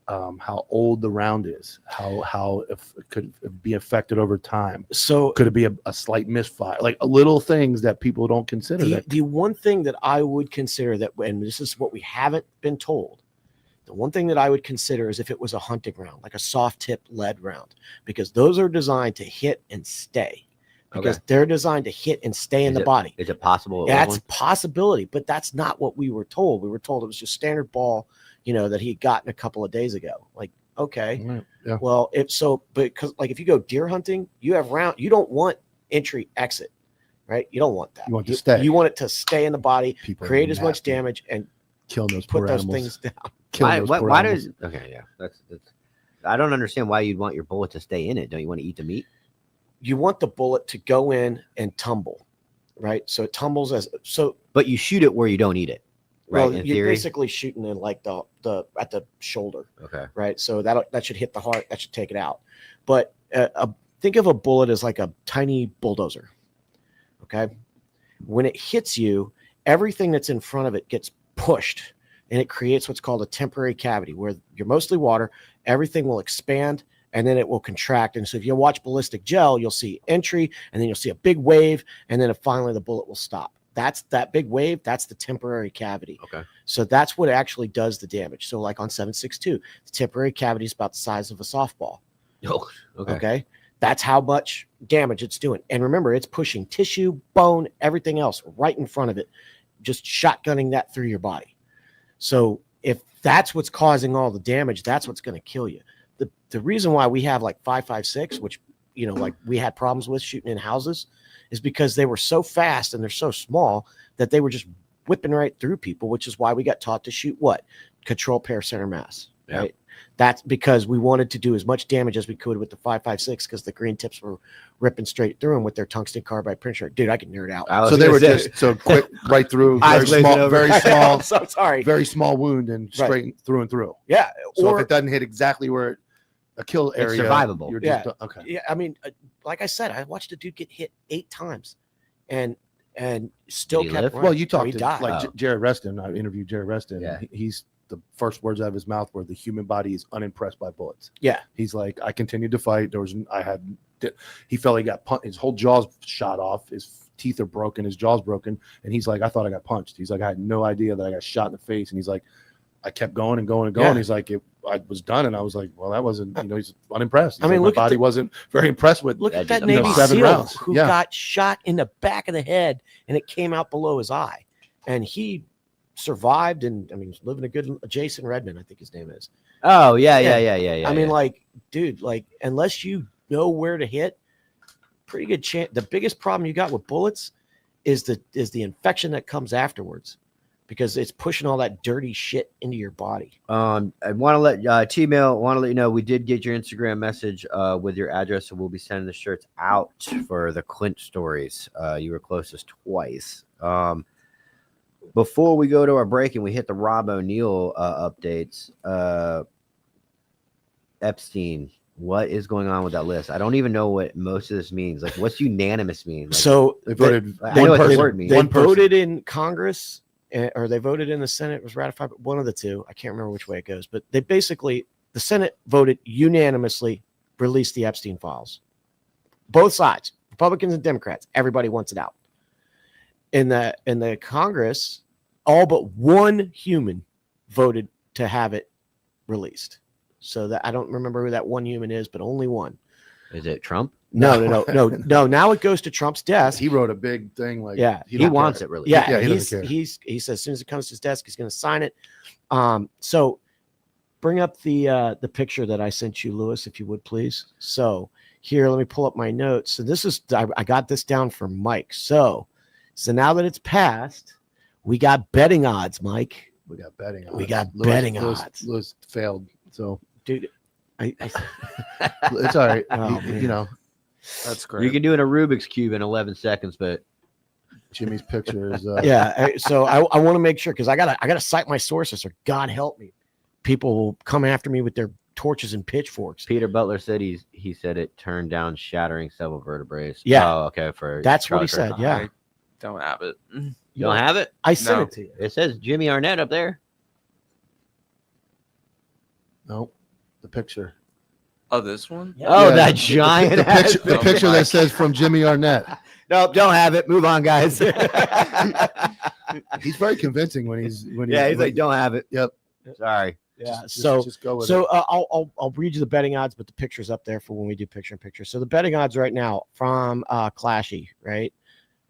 how old the round is? How if it could be affected over time? So Could it be a slight misfire? Like little things that people don't consider. the one thing that I would consider that, and this is what we haven't been told, the one thing that I would consider is if it was a hunting round, like a soft tip lead round, because those are designed to hit and stay. Because they're designed to hit and stay in the body. Is it possible? That's a possibility, but that's not what we were told. We were told it was just standard ball, that he had gotten a couple of days ago. Like, okay, Yeah. well, if so, because like if you go deer hunting, you have round, you don't want entry exit, right? You don't want that. You want it to stay. You want it to stay in the body, People are create as much nasty. damage, and Killing those put poor those animals. things down. Killing those poor why animals. does okay? Yeah, that's. I don't understand why you'd want your bullet to stay in it. Don't you want to eat the meat? You want the bullet to go in and tumble, right? So it tumbles But you shoot it where you don't eat it, right? well, in you're theory. basically shooting in like the at the shoulder. Okay. Right? So that should hit the heart. That should take it out. But think of a bullet as like a tiny bulldozer. Okay. When it hits you, everything that's in front of it gets pushed, and it creates what's called a temporary cavity where you're mostly water. Everything will expand, and then it will contract. And so if you watch ballistic gel, you'll see entry, and then you'll see a big wave, and then finally the bullet will stop. That's that big wave. That's the temporary cavity. Okay. So that's what actually does the damage. So like on 7.62, the temporary cavity is about the size of a softball. Oh, okay. Okay. That's how much damage it's doing. And remember, it's pushing tissue, bone, everything else right in front of it, just shotgunning that through your body. So if that's what's causing all the damage, that's what's going to kill you. The reason why we have like 5.56, which, like we had problems with shooting in houses, is because they were so fast and they're so small that they were just whipping right through people, which is why we got taught to shoot what? Control pair center mass, Yeah. right? That's because we wanted to do as much damage as we could with the 5.56 because the green tips were ripping straight through them with their tungsten carbide printer. Dude, I can nerd out. So they were just so quick right through, Eyes very glazing small, over. very small, So sorry. very small wound and Right. straight through and through. Yeah. So or if it doesn't hit exactly where a kill It's area, survivable. You're Yeah. just, okay. yeah, I mean, like I said, I watched a dude get hit 8 times and still Did he kept live? running. Well, you No, talked he to died. like Oh. Jared Reston. I interviewed Jared Reston. Yeah. He's the first words out of his mouth were the human body is unimpressed by bullets. Yeah. He's like, I continued to fight. He felt he got punched. His whole jaw's shot off. His teeth are broken. His jaw's broken. And he's like, I thought I got punched. He's like, I had no idea that I got shot in the face. And he's like, I kept going and going and going. Yeah. He's like, I was done. And I was like, well, that wasn't, he's unimpressed. He's I mean, like, look my at body the- wasn't very impressed with. Look at That that just- Navy 7 SEAL rounds. who Yeah. got shot in the back of the head and it came out below his eye. And he survived. And I mean, he's living a good Jason Redmond, I think his name is. Oh yeah. I mean, like, dude, like, unless you know where to hit, pretty good chance. The biggest problem you got with bullets is the infection that comes afterwards, because it's pushing all that dirty shit into your body. I want to let T-Mail want to let you know we did get your Instagram message with your address, so we'll be sending the shirts out for the Clint stories. You were closest twice. Before we go to our break and we hit the Rob O'Neill updates, Epstein, what is going on with that list? I don't even know what most of this means. Like, what's unanimous mean? Like, So They voted I know one what the person. word means. they One person. voted in Congress, or they voted in the Senate. It was ratified, but one of the two. I can't remember which way it goes. But they basically, the Senate voted unanimously, release the Epstein files. Both sides, Republicans and Democrats. Everybody wants it out. In the Congress, all but one human voted to have it released. So that I don't remember who that one human is, but only one. Is it Trump? No. Now it goes to Trump's desk. He wrote a big thing like, Yeah, He wants it really. Yeah, he doesn't care. he says as soon as it comes to his desk, he's going to sign it. So bring up the picture that I sent you, Lewis, if you would please. So here, let me pull up my notes. So this is I got this down for Mike. So now that it's passed, we got betting odds, Mike. We got betting odds. We got betting odds. Lewis failed. So, dude, it's all right. Oh, you know, That's great. You can do it in a Rubik's Cube in 11 seconds, but Jimmy's picture is. So I want to make sure because I gotta cite my sources, or God help me, people will come after me with their torches and pitchforks. Peter Butler said he said it turned down, shattering several vertebrae. Yeah. Oh, okay. That's what Charlie he said. Kirk. Yeah. I don't have it. You don't have it? I sent No. it to you. It says Jimmy Arnett up there. No, the picture. Oh, this one? Oh, Yeah, that giant The ass picture, the picture that says from Jimmy Arnett. Nope, don't have it. Move on, guys. He's very convincing when he's Yeah, he's like, don't have it. Yep. Sorry. Yeah. Just go with So it. I'll read you the betting odds, but the picture's up there for when we do picture in picture. So the betting odds right now from Clashy, right?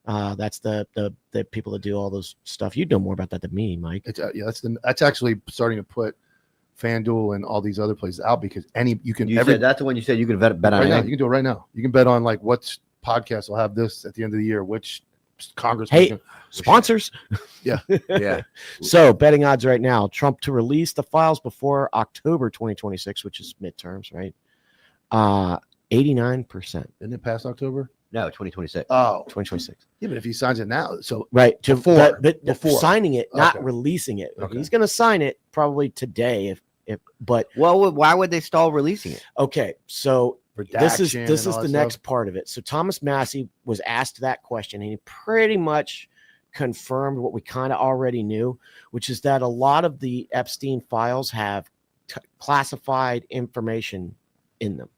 That's the people that do all those stuff. You'd know more about that than me, Mike. It's that's actually starting to put FanDuel and all these other places out because you can That's the one you said you could bet on. right now. You anything. can do it right now. You can bet on like what podcast will have this at the end of the year, which Congress. Hey, sponsors. Yeah. So betting odds right now: Trump to release the files before October 2026, which is midterms, right? 89%. Isn't it past October? No, 2026. Oh, 2026. yeah, but if he signs it now, so Right. Before. Before signing it, not Okay. releasing it. Okay. He's going to sign it probably today. But Well, why would they stall releasing it? okay. So this is redaction the and all that next stuff. part of it. So Thomas Massey was asked that question, and he pretty much confirmed what we kind of already knew, which is that a lot of the Epstein files have classified information in them,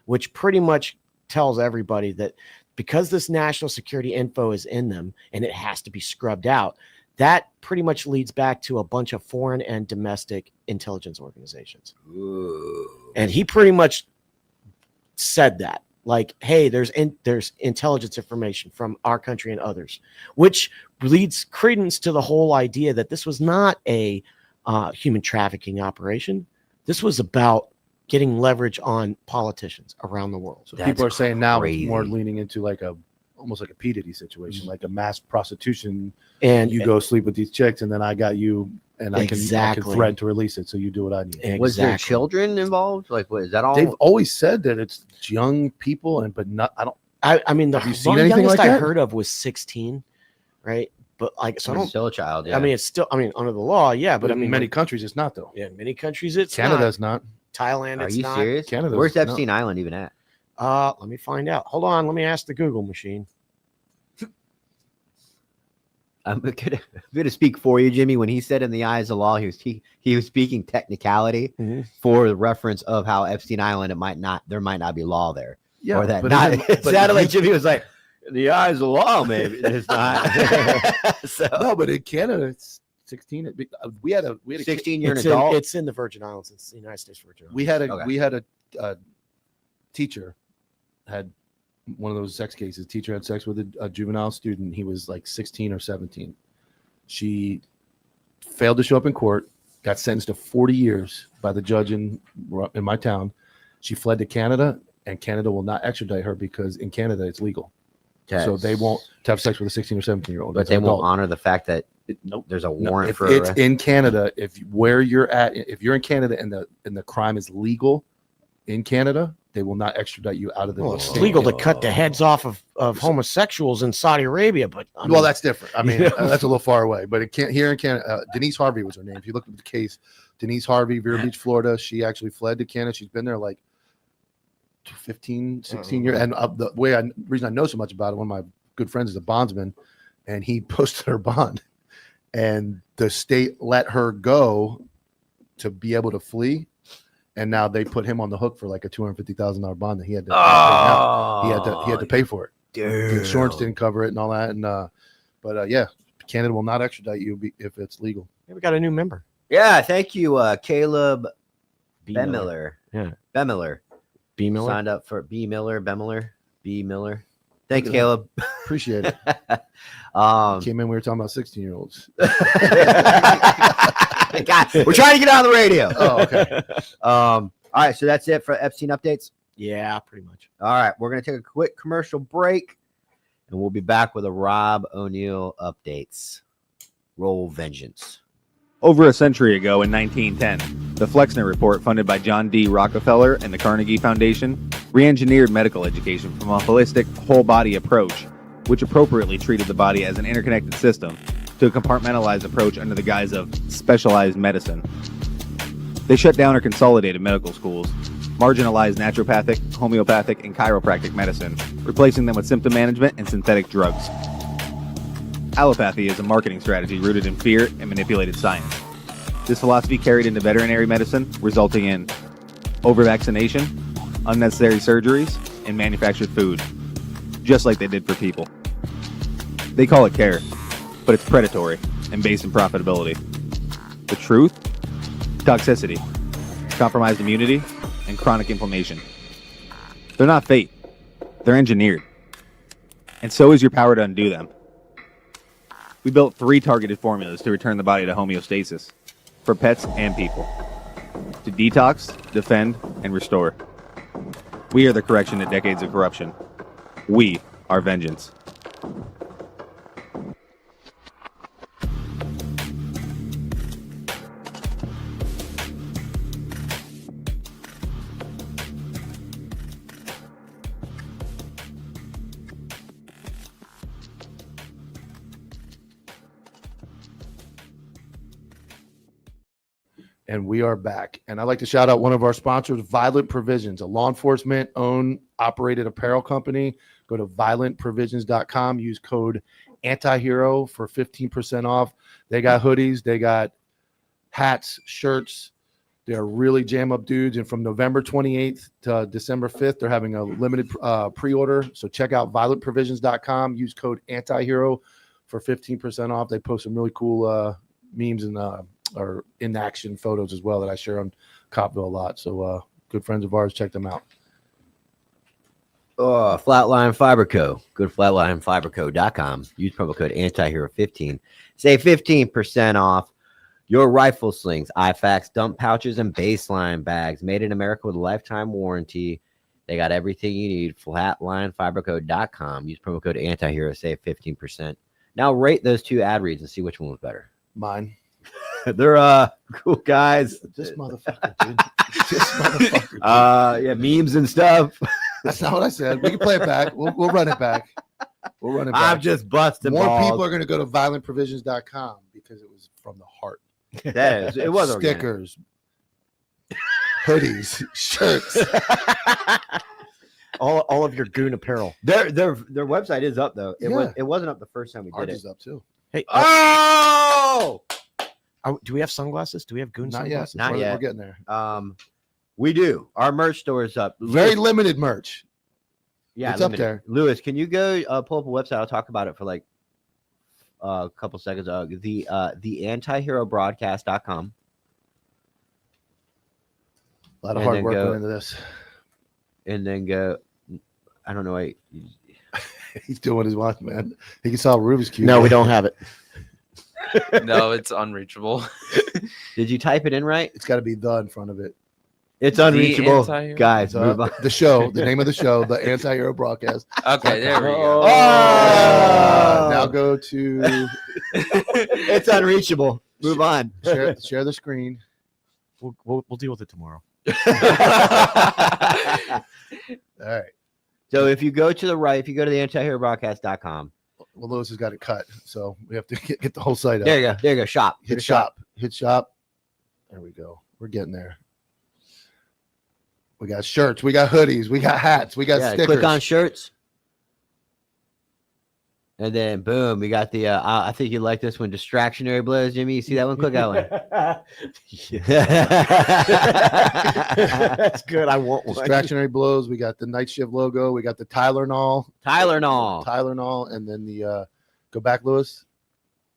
which pretty much tells everybody that because this national security info is in them and it has to be scrubbed out, that pretty much leads back to a bunch of foreign and domestic intelligence organizations. And he pretty much said that, like, hey, there's intelligence information from our country and others, which leads credence to the whole idea that this was not a human trafficking operation. This was about getting leverage on politicians around the world. So people are saying now crazy. it's more leaning into like almost like a P. Diddy situation, like a mass prostitution. And You go sleep with these chicks, and then I got you, and I can Exactly. threaten to release it. So you do what I need. Was there Exactly. children involved? Like, what is that all? They've always said that it's young people, but not. I don't. I mean, the Have you seen one anything youngest like I that? heard of was 16, right? But like, so I He's don't. still a child. Yeah. I mean, it's still. I mean, under the law, yeah. But I in mean, many countries it's not though. yeah, in many countries it's Canada's not. not. Thailand, are it's you not. serious? Canada's Where's not. Epstein Island even at? Let me find out. Hold on. Let me ask the Google machine. I'm gonna speak for you, Jimmy. When he said in the eyes of law, he was speaking technicality Mhm. for the reference of how Epstein Island there might not be law there. Yeah, or that but not. even- It but sounded like you- Jimmy was like, in the eyes of law, maybe it's not. So No, but in Canada it's 16. We had a 16, you're an It's in, adult. it's in the Virgin Islands. It's the United States Virgin Islands. Okay. we had a teacher had one of those sex cases. Teacher had sex with a juvenile student. He was like 16 or 17. She failed to show up in court, got sentenced to 40 years by the judge in my town. She fled to Canada, and Canada will not extradite her because in Canada it's legal. So they won't have sex with a 16 or 17-year-old. But they won't honor the fact that Nope. there's a No, warrant if for it's arrest. in Canada, if you're in Canada and the crime is legal in Canada, they will not extradite you out of the Well, it's state. legal to cut the heads off of homosexuals in Saudi Arabia, but I mean, Well, that's different. I mean, Yeah. that's a little far away, but it can't here in Canada. Denise Harvey was her name. If you look at the case, Denise Harvey, Vero Beach, Florida, she actually fled to Canada. She's been there like 15, 16 years. And the reason I know so much about it, one of my good friends is a bondsman, and he posted her bond, and the state let her go to be able to flee. And now they put him on the hook for like a $250,000 bond that he had to pay out. He had to pay for it. The insurance didn't cover it and all that. And yeah, Canada will not extradite you if it's legal. we got a new member. Yeah, thank you, Caleb Bemiller. Yeah. Bemiller. B. Miller. Signed up for B. Miller. Thanks, Caleb. Appreciate it. Um, Came in, we were talking about 16-year-olds. God, we're trying to get on the radio. Oh, okay. All right, so that's it for Epstein updates. Yeah, pretty much. All right, we're gonna take a quick commercial break, and we'll be back with a Rob O'Neill updates. Roll vengeance. Over a century ago in 1910, the Flexner Report, funded by John D. Rockefeller and the Carnegie Foundation, re-engineered medical education from a holistic, whole-body approach, which appropriately treated the body as an interconnected system, to a compartmentalized approach under the guise of specialized medicine. They shut down or consolidated medical schools, marginalized naturopathic, homeopathic, and chiropractic medicine, replacing them with symptom management and synthetic drugs. Allopathy is a marketing strategy rooted in fear and manipulated science. This philosophy carried into veterinary medicine, resulting in over-vaccination, unnecessary surgeries, and manufactured food, just like they did for people. They call it care, but it's predatory and based in profitability. The truth? Toxicity, compromised immunity, and chronic inflammation. They're not fate. They're engineered. And so is your power to undo them. We built 3 targeted formulas to return the body to homeostasis, for pets and people, to detox, defend, and restore. We are the correction to decades of corruption. We are vengeance. And we are back. And I'd like to shout out one of our sponsors, Violent Provisions, a law enforcement owned, operated apparel company. Go to violentprovisions.com. Use code ANTIHERO for 15% off. They got hoodies. They got hats, shirts. They're really jam up dudes. And from November 28th to December 5th, they're having a limited pre-order. So check out violentprovisions.com. Use code ANTIHERO for 15% off. They post some really cool memes and or in action photos as well that I share on Copville a lot. So good friends of ours, check them out. Flatline Fiber Co. Go to flatlinefiberco.com. Use promo code ANTIHERO15. Save 15% off your rifle slings, IFAKs, dump pouches, and baseline bags. Made in America with a lifetime warranty. They got everything you need. Flatlinefiberco.com. Use promo code ANTIHERO. Save 15%. Now rate those 2 ad reads and see which one was better. Mine. They're cool guys. This motherfucker, dude. This motherfucker. Dude. Yeah, memes and stuff. That's not what I said. We can play it back. We'll run it back. We'll run it back. I'm just busting More balls. people are going to go to violentprovisions.com because it was from the heart. That is, it was stickers, hoodies, shirts. all of your goon apparel. Their website is up though. It wasn't up the first time we Ours did is it. up too. Hey, do we have sunglasses? Do we have goon Not sunglasses? yet. Not yet. We're getting there. We do. Our merch store is up. Very limited merch. Yeah, it's limited. up there. Lewis, can you go pull up a website? I'll talk about it for like a couple seconds. The antiherobroadcast.com. A lot of And hard then work go- went into this. And then go. I don't know. He's doing what he's watching, man. He can solve Rubik's Cube. No, we don't have it. No, it's unreachable. Did you type it in right? It's got to be the in front of it. It's unreachable, Anti-hero? guys. Move on. The show, the name of the show, the Anti-Hero Broadcast. Okay, there we go. Now go to It's unreachable. Move on. share the screen. We'll deal with it tomorrow. All right. So if you go to the right, if you go to the antiherobroadcast.com. Well, Lewis has got it cut, so we have to get the whole site up. There you go. There you go. Shop. Hit shop. Hit shop. There we go. We're getting there. We got shirts. We got hoodies. We got hats. We got stickers. Click on shirts. And then boom, we got the I think you like this one, distractionary blows, Jimmy. You see that one? Click that one. That's good. I want one. Distractionary blows. We got the night shift logo. We got the Tylenol. Tylenol. And then the go back, Lewis.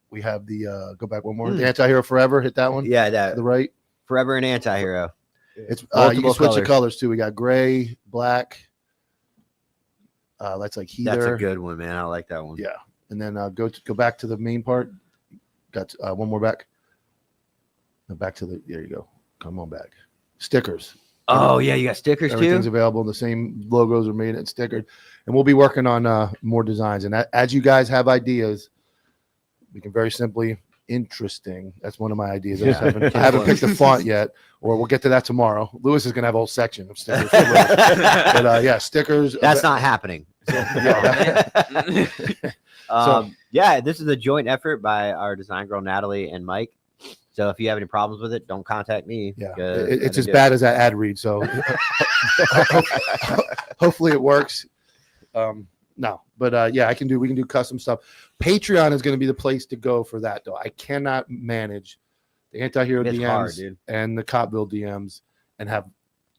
We have the go back one more. The Anti-Hero Forever. Hit that one. Yeah, To that the right. Forever an Anti-Hero. It's you Multiple can switch the colors. colors too. We got gray, black. That's like heather. That's a good one, man. I like that one. Yeah, and then go back to the main part. Got one more back. Back to the. There you go. Come on back. Stickers. Oh yeah, you got stickers Everything's too. available. The same logos are made and stickered, and we'll be working on more designs. And as you guys have ideas, we can very simply interesting. That's one of my ideas. I haven't picked the font yet, or we'll get to that tomorrow. Lewis is going to have a whole section of stickers. But yeah, stickers. That's not happening. Yeah, this is a joint effort by our design girl Natalie and Mike. So if you have any problems with it, don't contact me. Yeah, it's as bad as that ad read. So hopefully it works. No, but yeah, we can do custom stuff. Patreon is going to be the place to go for that, though. I cannot manage the anti-hero DMs and the Copville DMs and have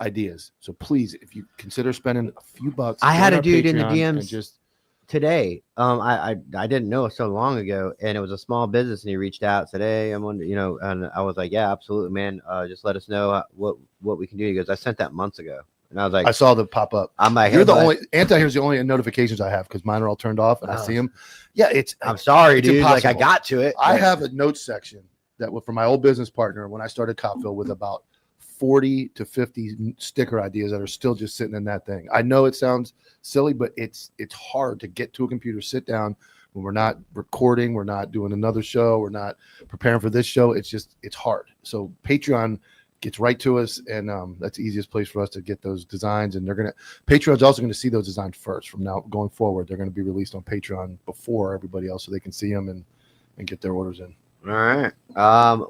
ideas. So please, if you consider spending a few bucks, I had a dude in the Patreon DMs just today. I didn't know so long ago, and it was a small business, and he reached out, said, "Hey, I'm on," and I was like, "Yeah, absolutely, man. Just let us know what we can do." He goes, "I sent that months ago." And I was like, I saw the pop up. I'm like, you're the only anti-hero's the only notifications I have because mine are all turned off and I see them. Yeah, I'm sorry, it's dude. Impossible. Like I got to it. I have a notes section that was from my old business partner when I started Copville with about 40 to 50 sticker ideas that are still just sitting in that thing. I know it sounds silly, but it's hard to get to a computer, sit down when we're not recording, we're not doing another show, we're not preparing for this show. It's hard. So Patreon gets right to us, and that's the easiest place for us to get those designs. And Patreon's also going to see those designs first from now going forward. They're going to be released on Patreon before everybody else, so they can see them and get their orders in. All right.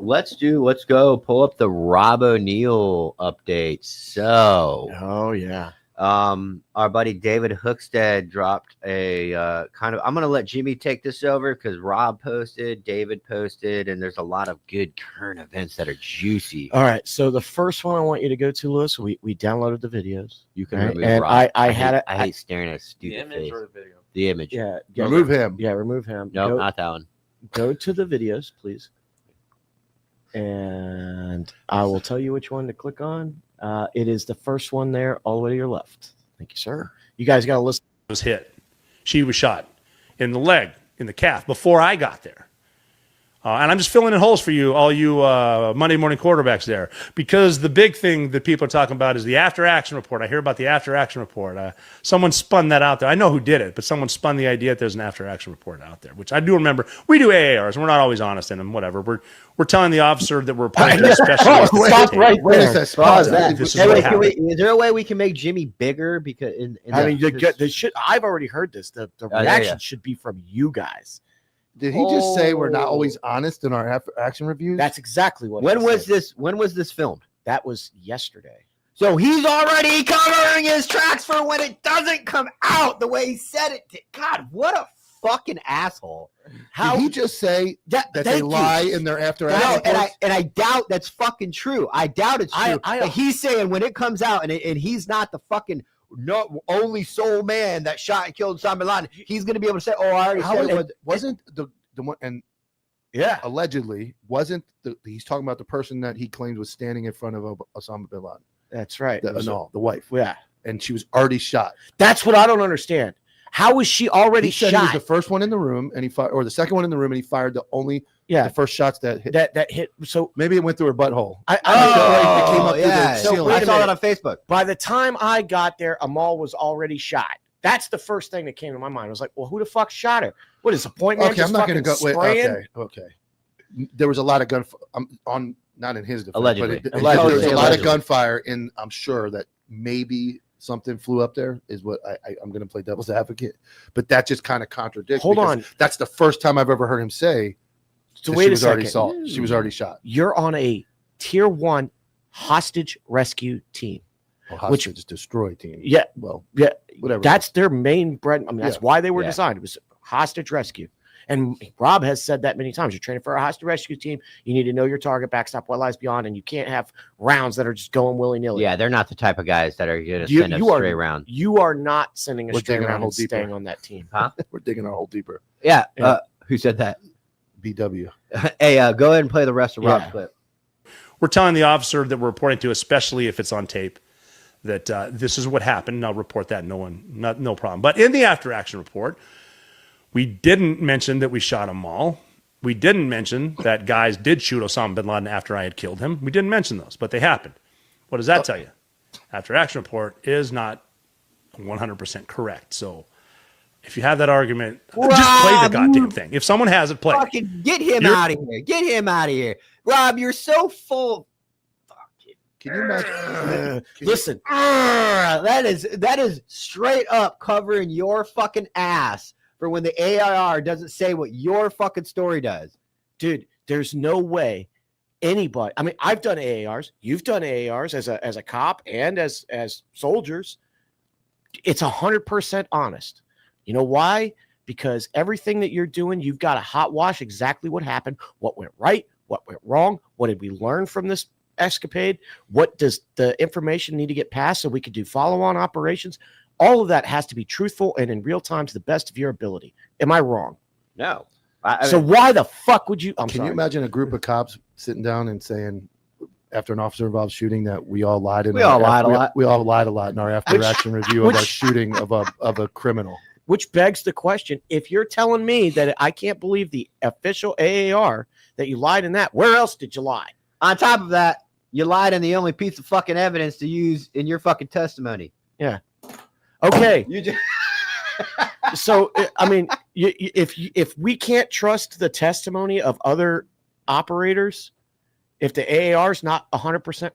Let's go pull up the Rob O'Neill update. So, oh yeah. Our buddy David Hookstead dropped a kind of. I'm gonna let Jimmy take this over because Rob posted, David posted, and there's a lot of good current events that are juicy. All right. So the first one I want you to go to, Lewis. We downloaded the videos. You can right? remove and Rob. I hate staring at a stupid face. or the video? The image. Yeah. Remove him. Yeah. Remove him. No, not that one. Go to the videos, please. And I will tell you which one to click on. It is the first one there, all the way to your left. Thank you, sir. You guys got to listen. Was hit. She was shot in the leg, in the calf, before I got there. And I'm just filling in holes for you, all you Monday morning quarterbacks there, because the big thing that people are talking about is the after-action report. I hear about the after-action report. Someone spun that out there. I know who did it, but someone spun the idea that there's an after-action report out there, which I do remember. We do AARs, and we're not always honest in them, whatever. We're telling the officer that we're appointing a specialist. Stop right there. This Is is what happened. there a way we can make Jimmy bigger? Because I've already heard this. The reaction should be from you guys. Did he just say we're not always honest in our action reviews? That's exactly what. When was this filmed? That was yesterday. So he's already covering his tracks for when it doesn't come out the way he said it did. God, what a fucking asshole! Did he just say that they lie in their after action? And I doubt that's fucking true. I doubt it's true. But he's saying when it comes out and he's not the fucking only sole man that shot and killed Osama bin Laden, he's going to be able to say, "Oh, I already said it." Wasn't the one, and yeah, allegedly wasn't he's talking about the person that he claims was standing in front of Osama bin Laden. That's right. The wife. Yeah, and she was already shot. That's what I don't understand. How was she already shot? He was the first one in the room, and he fired, or the second one in the room, and he fired the first shots that hit. That hit. So maybe it went through her butthole. I saw that on Facebook. By the time I got there, Amal was already shot. That's the first thing that came to my mind. I was like, well, who the fuck shot her? What is a point man? Okay, I'm not going to go. Spraying? Okay. There was a lot of not in his defense, allegedly. But there was a lot of gunfire, and I'm sure that maybe something flew up there is what I'm going to play devil's advocate, but that just kind of contradicts. Hold on. That's the first time I've ever heard him say. So wait a second. She was already shot. You're on a tier 1 hostage rescue team. Hostage destroy team. Yeah. Well, yeah. Whatever. That's their main bread. I mean, that's why they were designed. It was hostage rescue. And Rob has said that many times. You're training for a hostage rescue team. You need to know your target, backstop what lies beyond, and you can't have rounds that are just going willy-nilly. Yeah, they're not the type of guys that are going to send a stray round. You are not sending a stray round and staying on that team. Huh? We're digging our hole deeper. Yeah. Who said that? BW. Hey, go ahead and play the rest of Rob's clip. we're telling the officer that we're reporting to, especially if it's on tape, that this is what happened. And I'll report that. No problem. But in the after action report, we didn't mention that we shot them all. We didn't mention that guys did shoot Osama bin Laden after I had killed him. We didn't mention those, but they happened. What does that tell you? After action report is not 100% correct. So if you have that argument, just play the goddamn thing. If someone has it, play. Fucking get him out of here. Get him out of here. Rob, you're so full. Can you imagine? Listen, that is straight up covering your fucking ass for when the AIR doesn't say what your fucking story does. dude, there's no way anybody. I mean, I've done AARs. You've done AARs as a cop and as soldiers. It's 100% honest. You know why? Because everything that you're doing, you've got to hot wash exactly what happened, what went right, what went wrong, what did we learn from this escapade, what does the information need to get passed so we could do follow-on operations. All of that has to be truthful and in real time to the best of your ability. Am I wrong? No. So why the fuck would you? Can you imagine a group of cops sitting down and saying, after an officer involved shooting, that we all lied? We all lied a lot. We all lied a lot in our after-action review of our shooting of a criminal. Which begs the question: if you're telling me that I can't believe the official AAR that you lied in that, where else did you lie? On top of that, you lied in the only piece of fucking evidence to use in your fucking testimony. Yeah. Okay. You just So I mean, if we can't trust the testimony of other operators, if the AAR is not 100%,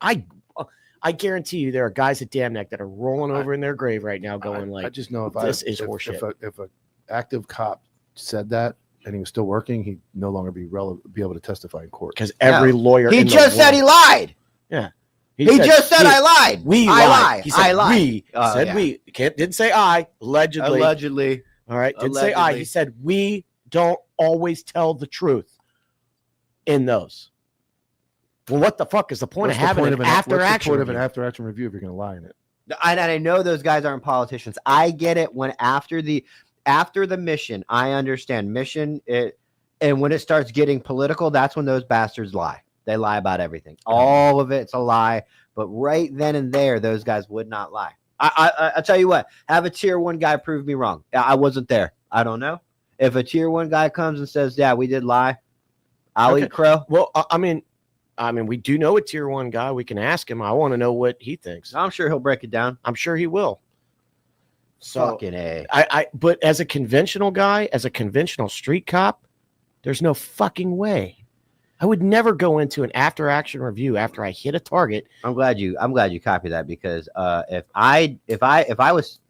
I guarantee you there are guys at Dam Neck that are rolling over in their grave right now, going like, I just know this is horseshit. If an active cop said that and he was still working, he'd no longer be able to testify in court. Because every lawyer, he just said he lied. Yeah. He just said I lied. I lied. He said I lied. we. He said we. Didn't say I. Allegedly. Allegedly. All right. Didn't say I. He said we don't always tell the truth in those. Well, what the fuck is the point of having an after-action What's the point of an after-action review if you're going to lie in it? And I know those guys aren't politicians. I get it. When after the mission, I understand mission. And when it starts getting political, that's when those bastards lie. They lie about everything. All of it's a lie. But right then and there, those guys would not lie. I'll tell you what. Have a tier 1 guy prove me wrong. I wasn't there. I don't know. If a tier 1 guy comes and says, "Yeah, we did lie," I'll eat crow. Well, I mean, we do know a tier 1 guy. We can ask him. I want to know what he thinks. I'm sure he'll break it down. I'm sure he will. So, Fucking A. But as a conventional guy, as a conventional street cop, there's no fucking way. I would never go into an after-action review after I hit a target. I'm glad you copied that, because if I was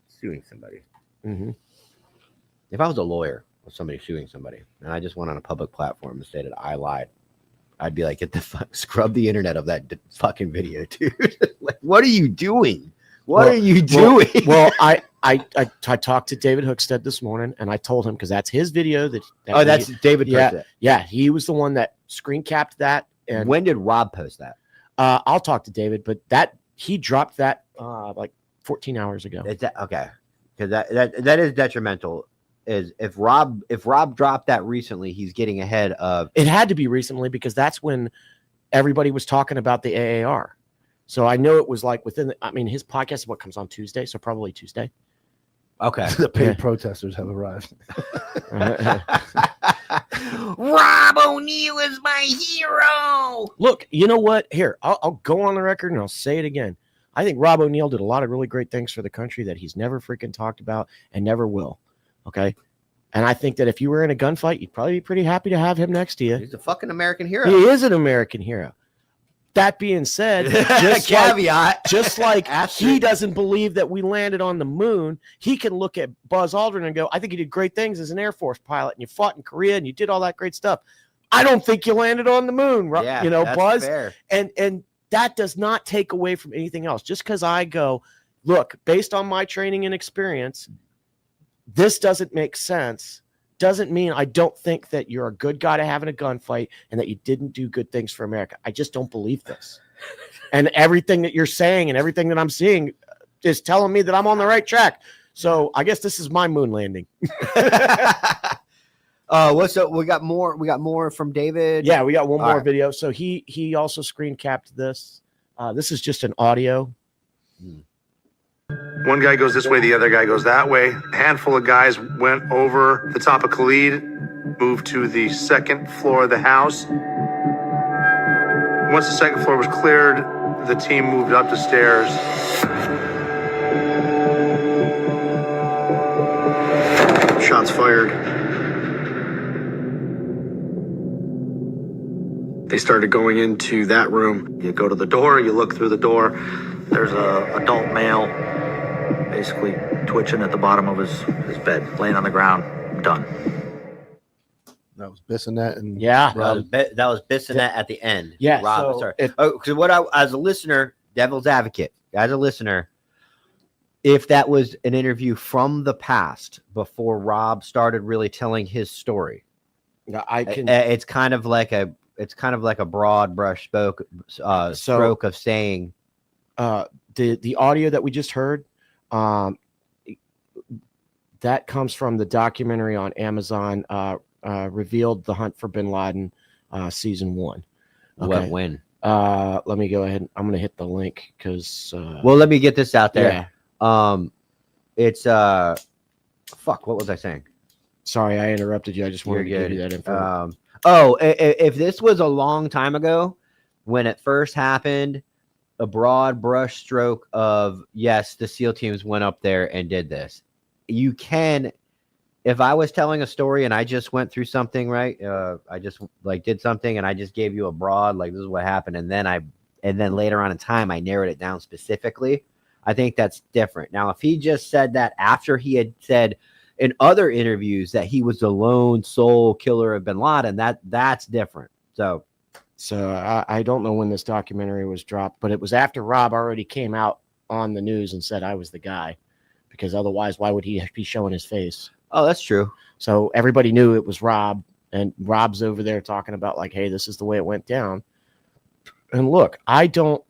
suing somebody, if I was a lawyer of somebody suing somebody, and I just went on a public platform and stated I lied, I'd be like, get the fuck, scrub the internet of that fucking video, dude. Like, what are you doing? What are you doing? Well, I talked to David Hookstead this morning, and I told him, because that's his video. That's David. Yeah, he was the one that screen capped that. And when did Rob post that? I'll talk to David, but he dropped that like 14 hours ago. Okay, because that is detrimental. Is if Rob dropped that recently, he's getting ahead of. It had to be recently, because that's when everybody was talking about the AAR. So I know it was like his podcast is what comes on Tuesday, so probably Tuesday. Okay. The paid protesters have arrived. Rob O'Neill is my hero. Look, you know what? Here, I'll go on the record and I'll say it again. I think Rob O'Neill did a lot of really great things for the country that he's never freaking talked about and never will. Okay. And I think that if you were in a gunfight, you'd probably be pretty happy to have him next to you. He's a fucking American hero. He is an American hero. That being said, just like he doesn't believe that we landed on the moon, he can look at Buzz Aldrin and go, I think you did great things as an Air Force pilot, and you fought in Korea and you did all that great stuff. I don't think you landed on the moon, yeah, Buzz. Fair. And that does not take away from anything else. Just because I go, look, based on my training and experience, this doesn't make sense, doesn't mean I don't think that you're a good guy to have in a gunfight and that you didn't do good things for America. I just don't believe this. And everything that you're saying and everything that I'm seeing is telling me that I'm on the right track. So I guess this is my moon landing. What's up? We got more from David. Yeah, we got one All more right. video. So he also screen capped this. This is just an audio. One guy goes this way, the other guy goes that way. A handful of guys went over the top of Khalid, moved to the second floor of the house. Once the second floor was cleared, the team moved up the stairs. Shots fired. They started going into that room. You go to the door, you look through the door. There's a adult male basically twitching at the bottom of his bed, laying on the ground, done. That was Bissonette and Yeah. That was Bissonette at the end. Yeah, Rob. so Sorry. it- Because as a listener, devil's advocate, as a listener, if that was an interview from the past before Rob started really telling his story, I can. it's kind of like a broad brush stroke of saying The audio that we just heard, that comes from the documentary on Amazon, revealed the hunt for Bin Laden, season 1. Okay. when. Let me go ahead. I'm gonna hit the link because. Well, let me get this out there. Yeah. It's fuck. What was I saying? Sorry, I interrupted you. I just wanted to give you that info. If this was a long time ago, when it first happened, a broad brush stroke of yes, the SEAL teams went up there and did this. You can, if I was telling a story and I just went through something, right? I just did something and I just gave you a broad, like this is what happened, and then later on in time I narrowed it down specifically. I think that's different. Now, if he just said that after he had said in other interviews that he was the lone sole killer of Bin Laden, that's different. So I don't know when this documentary was dropped, but it was after Rob already came out on the news and said I was the guy, because otherwise, why would he be showing his face? Oh, that's true. So everybody knew it was Rob, and Rob's over there talking about like, hey, this is the way it went down. And look, I don't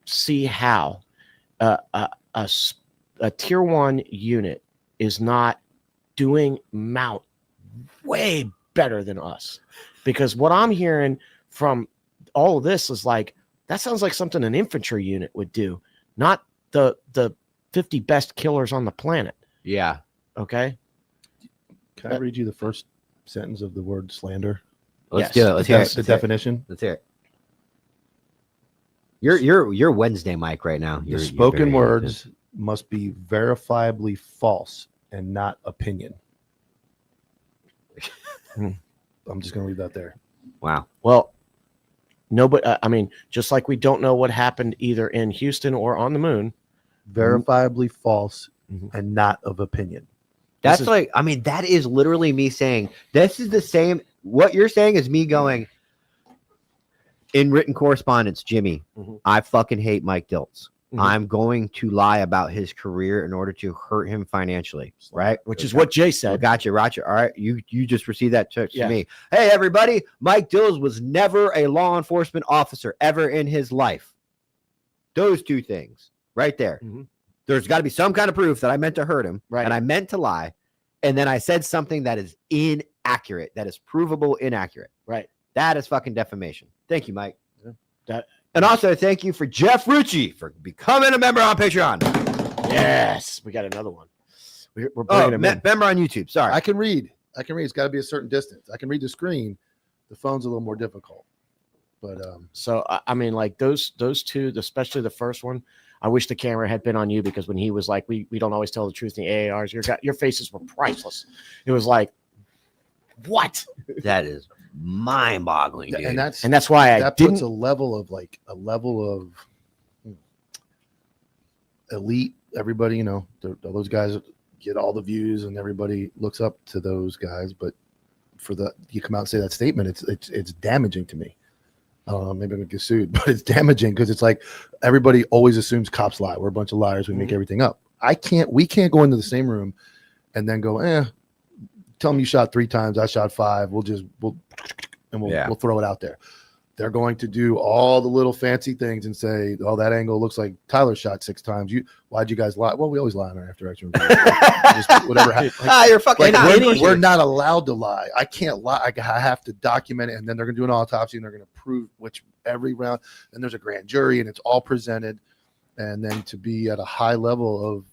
see how a tier 1 unit is not doing mount way better than us, because what I'm hearing from all of this is like, that sounds like something an infantry unit would do, not the 50 best killers on the planet. Yeah. Okay. Can I read you the first sentence of the word slander? Let's do it. Let's hear it. The definition. Let's hear it. You're Wednesday, Mike, right now. The spoken words must be verifiably false and not opinion. I'm just going to leave that there. Wow. Well, nobody, I mean, just like we don't know what happened either in Houston or on the moon. Verifiably false and not of opinion. That's that is literally me saying, this is the same. What you're saying is me going, in written correspondence, Jimmy, I fucking hate Mike Dilts. I'm going to lie about his career in order to hurt him financially, right? Which is what Jay said. Gotcha, Roger. All right, you just received that text to me. Hey, everybody, Mike Dills was never a law enforcement officer ever in his life. Those two things right there. There's got to be some kind of proof that I meant to hurt him, right? And I meant to lie, and then I said something that is inaccurate, that is provable inaccurate. Right. That is fucking defamation. Thank you, Mike. And also, thank you for Jeff Rucci for becoming a member on Patreon. Yes, we got another one. We're bringing him in. Member on YouTube. Sorry, I can read. It's got to be a certain distance. I can read the screen. The phone's a little more difficult. But so I mean, like those two, especially the first one. I wish the camera had been on you, because when he was like, we don't always tell the truth in the AARs. Your faces were priceless. It was like, what? That is mind-boggling, dude. And that's why that puts a level of elite. Everybody, those guys get all the views, and everybody looks up to those guys. But you come out and say that statement, it's damaging to me. Maybe I'm gonna get sued, but it's damaging because it's like everybody always assumes cops lie. We're a bunch of liars. We make everything up. We can't go into the same room and then go, tell them you shot 3 times. I shot 5. We'll throw it out there. they're going to do all the little fancy things and say, "Oh, that angle looks like Tyler shot 6 times. Why'd you guys lie?" Well, we always lie on our after action review. Just whatever happened. You're fucking we're not allowed to lie. I can't lie. I have to document it, and then they're going to do an autopsy, and they're going to prove which every round. Then there's a grand jury, and it's all presented, and then to be at a high level of.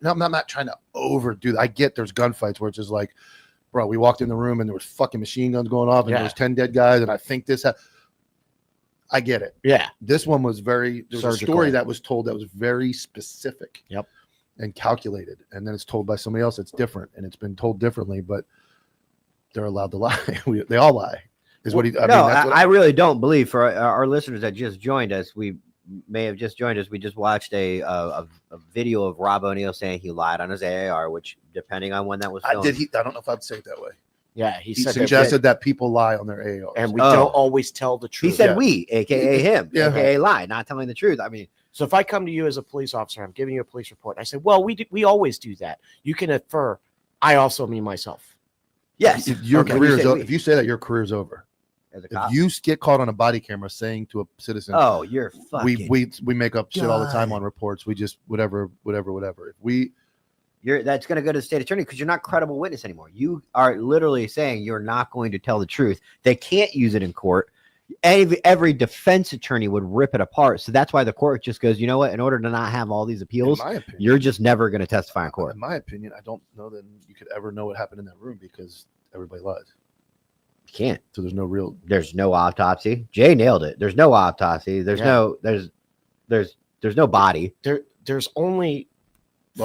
I'm not trying to overdo that. I get there's gunfights where it's just like, bro, we walked in the room and there was fucking machine guns going off and there was 10 dead guys, and I think this. I get it. Yeah. This one was there was a story that was told that was very specific. Yep. And calculated, and then it's told by somebody else that's different, and it's been told differently, but they're allowed to lie. They all lie. Is what he? I really don't believe. For our listeners that just joined us, we may have just joined us. We just watched a video of Rob O'Neill saying he lied on his AAR, which, depending on when that was filmed, I don't know if I'd say it that way. Yeah, he suggested that people lie on their AARs, and we don't always tell the truth. He said we, aka him, aka Right. lie, not telling the truth. I mean, so if I come to you as a police officer, I'm giving you a police report, and I say, "Well, we always do that." You can infer, I also mean myself. Yes, Your career is over. If you say that, your career's over. As a If cop. you get caught on a body camera saying to a citizen, "Oh, you're fucking," we make up shit all the time on reports. We just whatever. If that's going to go to the state attorney because you're not credible witness anymore. You are literally saying you're not going to tell the truth. They can't use it in court. Every defense attorney would rip it apart. So that's why the court just goes, you know what? In order to not have all these appeals, in my opinion, you're just never going to testify in court. In my opinion, I don't know that you could ever know what happened in that room because everybody lies. You can't. So there's no autopsy. Jay nailed it. There's no autopsy. There's no body. There's only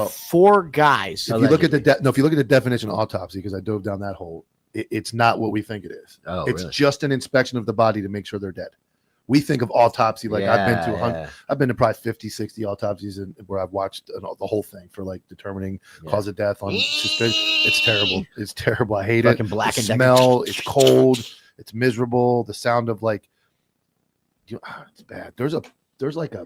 4 guys. If you look at the definition of autopsy, because I dove down that hole, it's not what we think it is. Oh, it's really? just an inspection of the body to make sure they're dead. We think of autopsy like I've been to probably 50, 60 autopsies where I've watched the whole thing for like determining cause of death on suspicion. It's terrible. It's terrible. I hate Fucking it. black The and smell. It's cold. It's miserable. The sound of like, it's bad. There's like a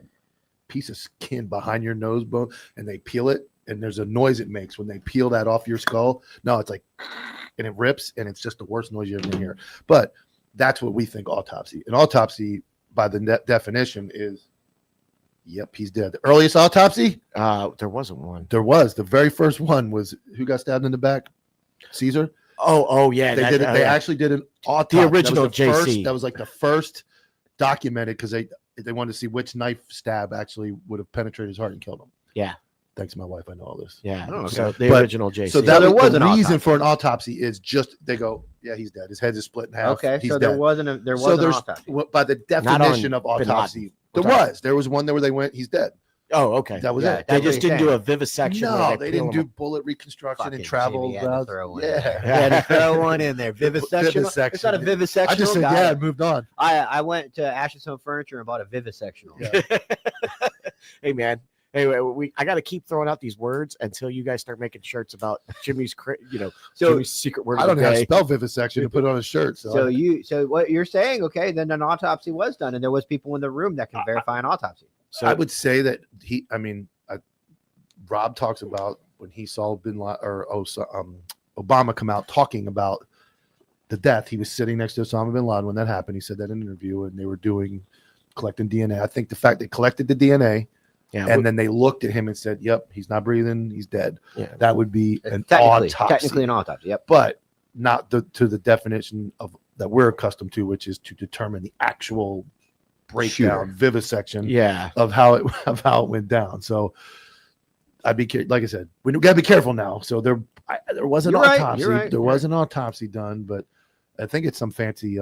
piece of skin behind your nose bone, and they peel it, and there's a noise it makes when they peel that off your skull. No, it's like, and it rips, and it's just the worst noise you're ever gonna hear. But that's what we think autopsy. An autopsy, by the definition, is, yep, he's dead. The earliest autopsy? There wasn't one. There was. The very first one was who got stabbed in the back? Caesar? Oh yeah. They did it. They actually did an autopsy. The original JC. That was like the first documented because they wanted to see which knife stab actually would have penetrated his heart and killed him. Yeah. Thanks to my wife, I know all this. Yeah. Oh, okay. So the original JC. So that there was the an reason autopsy. for an autopsy is just they go, yeah, he's dead. His head is split in half. Okay, he's so dead. there was an there's autopsy. by the definition of Bin autopsy. Laden. There was one there where they went, he's dead. Oh, okay. That was Yeah, it. They that's just what he's didn't do saying. a vivisection. No, where they peel didn't them do bullet reconstruction Fucking and travel. Jimmy had to throw one in there. Yeah. Had to throw one in there. Vivisection. It's not a vivisection. I just said, yeah, and moved on. I went to Ash's Home Furniture and bought a vivisectional. Yeah. Hey man. Anyway, I got to keep throwing out these words until you guys start making shirts about Jimmy's, Jimmy's secret word. I don't of the know how to day. spell vivisection to put it on a shirt. So what you're saying? Okay, then an autopsy was done, and there was people in the room that can verify an autopsy. So I would say that Rob talks about when he saw Bin Laden Obama come out talking about the death. He was sitting next to Osama bin Laden when that happened. He said that in an interview, and they were collecting DNA. I think the fact they collected the DNA, and then they looked at him and said, "Yep, he's not breathing. He's dead." Yeah. That would be an Technically autopsy, an autopsy. Yep, but not to the definition of that we're accustomed to, which is to determine the actual breakdown, vivisection, of how it went down. So I'd be like I said, we got to be careful now. So there was an autopsy. There was an autopsy done, but I think it's some fancy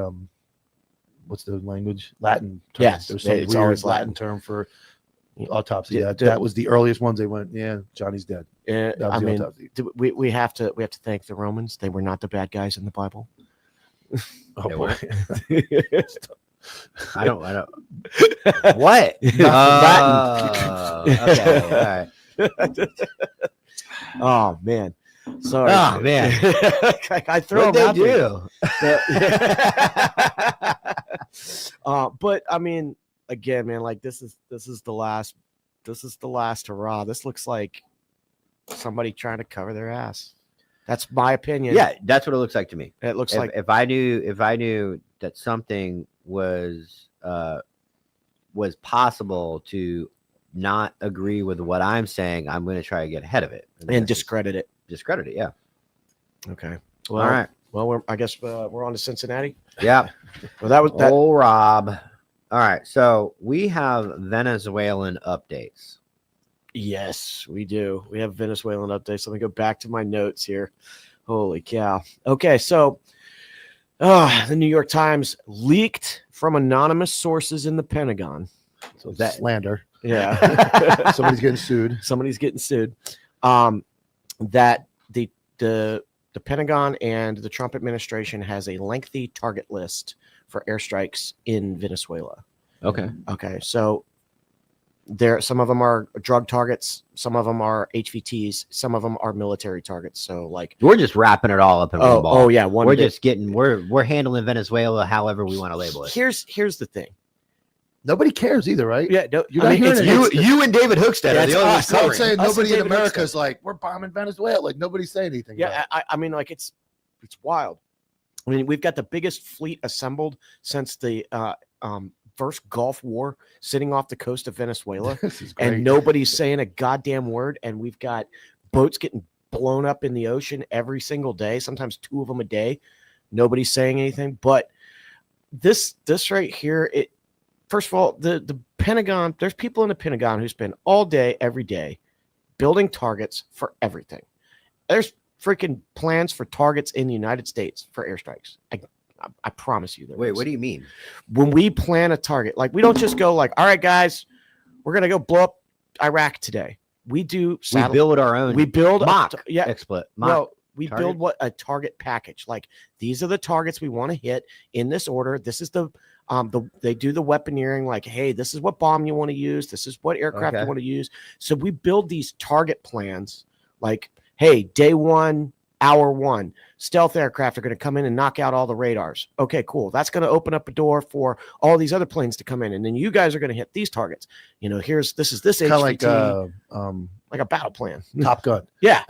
what's the language? Latin term. Yes, There's some it's weird always Latin term for autopsy. That was the earliest ones they went. Yeah, Johnny's dead. That was the autopsy. We have to thank the Romans. They were not the bad guys in the Bible. Oh boy. I don't. What? Latin. Okay, all right. Oh man. Sorry. Oh man. I throw What'd them they out do? But I mean, again, man, like this is the last hurrah. This looks like somebody trying to cover their ass. That's my opinion. Yeah, that's what it looks like to me. It looks like if I knew that something was possible to not agree with what I'm saying, I'm going to try to get ahead of it and discredit it. Discredit it, yeah. Okay. Well, all right. Well, I guess we're on to Cincinnati. Yeah. Well, that was that. Oh, Rob. All right. So we have Venezuelan updates. Yes, we do. We have Venezuelan updates. Let me go back to my notes here. Holy cow. Okay, so the New York Times leaked from anonymous sources in the Pentagon. So that slander. Yeah. Somebody's getting sued. Somebody's getting sued. That the Pentagon and the Trump administration has a lengthy target list for airstrikes in Venezuela. Okay. Okay. So some of them are drug targets, some of them are HVTs, some of them are military targets. So like we're just wrapping it all up in one ball. Oh yeah, we're handling Venezuela however we want to label it. Here's the thing. Nobody cares either, right? Yeah, no, you're not hearing it. You and David Hookstead are the only ones I'm covering. saying nobody in America is like, we're bombing Venezuela. Like nobody's saying anything. Yeah, I mean, like it's wild. I mean, we've got the biggest fleet assembled since the first Gulf War sitting off the coast of Venezuela, and nobody's saying a goddamn word. And we've got boats getting blown up in the ocean every single day, sometimes 2 of them a day. Nobody's saying anything. But this right here, first of all, the Pentagon, there's people in the Pentagon who spend all day, every day, building targets for everything. There's freaking plans for targets in the United States for airstrikes. I promise you. Wait, what do you mean? When we plan a target, like we don't just go like, all right, guys, we're going to go blow up Iraq today. We do. We build our own. We build mock. We build what a target package. Like these are the targets we want to hit in this order. This is they do the weaponeering. Like, hey, this is what bomb you want to use. This is what aircraft you want to use. So we build these target plans. Like, hey, day 1, hour 1, stealth aircraft are going to come in and knock out all the radars. Okay, cool. That's going to open up a door for all these other planes to come in, and then you guys are going to hit these targets. You know, this is this HVT, like a battle plan. Top Gun. Yeah,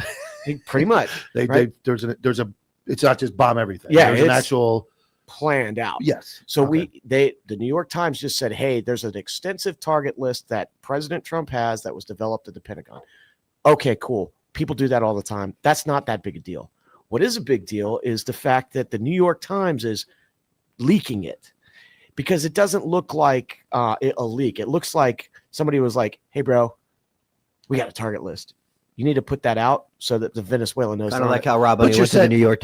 pretty much. It's not just bomb everything. Yeah, there's an actual planned out. Yes. So the New York Times just said, hey, there's an extensive target list that President Trump has that was developed at the Pentagon. Okay, cool. People do that all the time. That's not that big a deal. What is a big deal is the fact that the New York Times is leaking it, because it doesn't look like a leak. It looks like somebody was like, hey, bro, we got a target list. You need to put that out so that the Venezuela knows. Kind of like how Rob went to the New York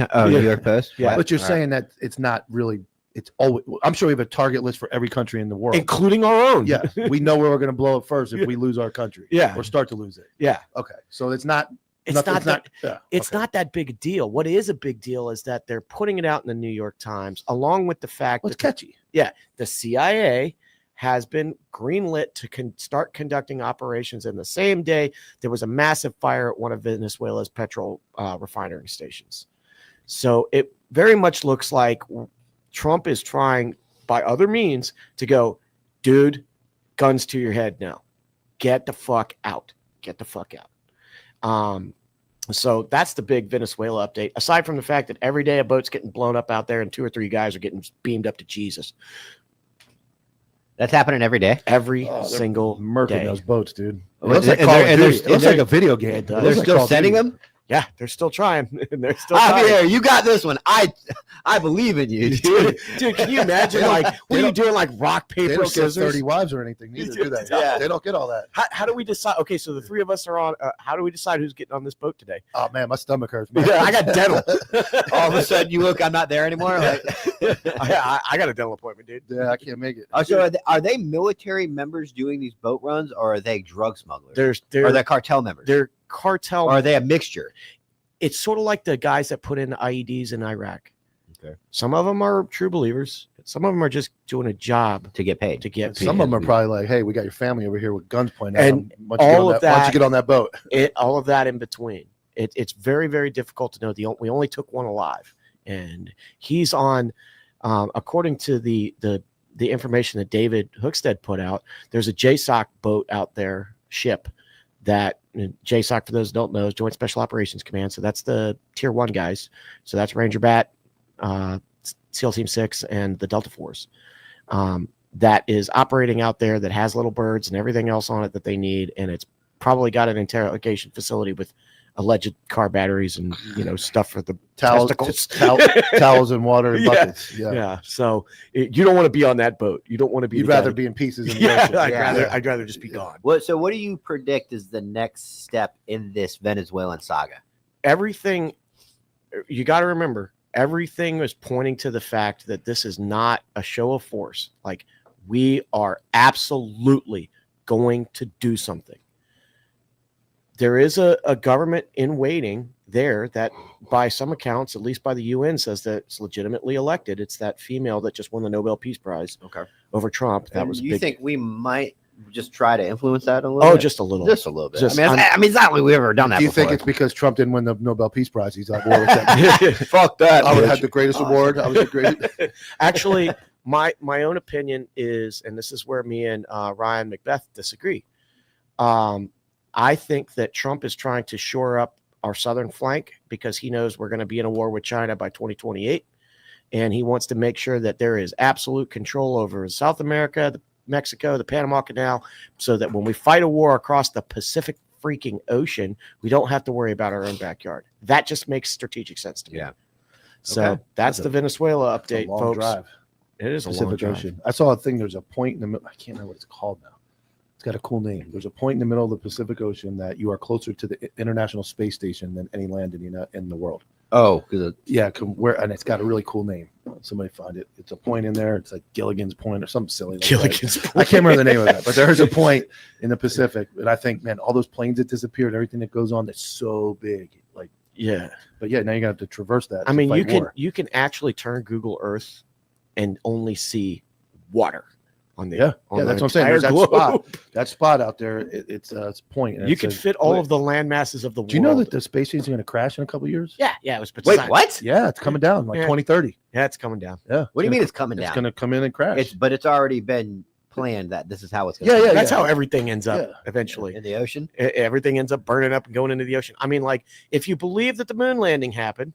Post. Yeah, but you're saying that it's not really. It's always. I'm sure we have a target list for every country in the world, including our own. Yeah, we know where we're going to blow up first if we lose our country. Yeah, or start to lose it. Yeah. Okay, so it's not. It's not that big a deal. What is a big deal is that they're putting it out in the New York Times, along with the fact it's catchy. The CIA has been greenlit to start conducting operations. In the same day, there was a massive fire at one of Venezuela's petrol refinery stations. So it very much looks like Trump is trying, by other means, to go, dude, guns to your head now. Get the fuck out. Get the fuck out. So that's the big Venezuela update. Aside from the fact that every day a boat's getting blown up out there and 2 or 3 guys are getting beamed up to Jesus. That's happening every day. Every single murking day. Those boats, dude. It looks like a video game. They're still sending them. Yeah, they're still trying. They're still Javier, you got this one. I believe in you, dude. Dude, can you imagine what are you doing, like rock, paper, they don't scissors? Get 30 wives or anything neither, do they? Yeah. They don't get all that. How do we decide? Okay, so the 3 of us are on. How do we decide who's getting on this boat today? Oh man, my stomach hurts, man. Yeah, I got dental. All of a sudden, you look, I'm not there anymore. Like, I got a dental appointment, dude. Yeah, I can't make it. So are they military members doing these boat runs, or are they drug smugglers? Are they cartel members? They're cartel. Or are they a mixture? It's sort of like the guys that put in IEDs in Iraq. Okay. Some of them are true believers. Some of them are just doing a job to get paid. Some of them are probably like, "Hey, we got your family over here with guns pointing at them. And all of that. Why don't you get on that boat?" All of that in between. It's very, very difficult to know. We only took one alive, and he's on. According to the information that David Hookstead put out, there's a JSOC boat out there, ship, that JSOC, for those who don't know, is Joint Special Operations Command. So that's the tier 1 guys. So that's Ranger Bat, SEAL Team 6, and the Delta Force. That is operating out there, that has little birds and everything else on it that they need. And it's probably got an interrogation facility with alleged car batteries and, stuff for the testicles. Towels and water and buckets. Yeah. So you don't want to be on that boat. You don't want to be. You'd rather be in pieces in the ocean. I'd rather just be gone. So what do you predict is the next step in this Venezuelan saga? Everything, you got to remember, everything is pointing to the fact that this is not a show of force. Like, we are absolutely going to do something. There is a government in waiting there that, by some accounts, at least by the UN, says that it's legitimately elected. It's that female that just won the Nobel Peace Prize over Trump. That was. You think we might just try to influence that a little bit? Just a little. Just a little bit. I mean, it's not like we've ever done that Do you before. think it's because Trump didn't win the Nobel Peace Prize? He's at war with them. Fuck that. I would have had the greatest award. I was the greatest. Actually, my own opinion is, and this is where me and Ryan Macbeth disagree. I think that Trump is trying to shore up our southern flank because he knows we're going to be in a war with China by 2028. And he wants to make sure that there is absolute control over South America, Mexico, the Panama Canal, so that when we fight a war across the Pacific freaking Ocean, we don't have to worry about our own backyard. That just makes strategic sense to me. Yeah. So that's the Venezuela update, long folks. Drive. It is a Pacific long drive. Ocean. I saw a thing. There's a point in the middle. I can't remember what it's called now. It's got a cool name. There's a point in the middle of the Pacific Ocean that you are closer to the International Space Station than any land in the world. Oh, and it's got a really cool name. Somebody find it. It's a point in there. It's like Gilligan's Point or something silly. Like Gilligan's that. Point. I can't remember the name of that, but there is a point in the Pacific. And I think, man, all those planes that disappeared, everything that goes on, that's so big. Like, but now you're gonna have to traverse that. I mean, you can actually turn Google Earth and only see water on the that's what I'm saying. There's that spot out there. It's a point. And you can fit all of the land masses of the world. Do you know that the space station's going to crash in a couple of years? Yeah, it was. Wait, what? Yeah, it's coming down 2030. Yeah, it's coming down. Yeah. What do you mean it's coming down? It's going to come in and crash. But it's already been planned that this is how it's going to Yeah, that's how everything ends up eventually. In the ocean? Everything ends up burning up and going into the ocean. I mean, like, if you believe that the moon landing happened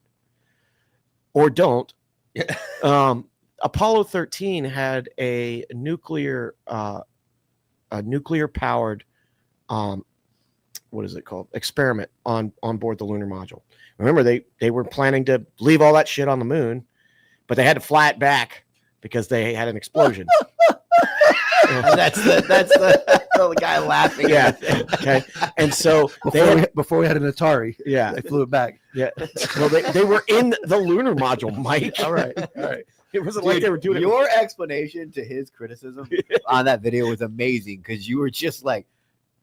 or don't, Apollo 13 had a nuclear powered what is it called, experiment on board the lunar module. Remember, they were planning to leave all that shit on the moon, but they had to fly it back because they had an explosion. That's the guy laughing. Yeah. Okay. And so before we had an Atari, they flew it back. Yeah. Well, they were in the lunar module, Mike. All right. It wasn't like they were doing your explanation to his criticism on that video was amazing because you were just like,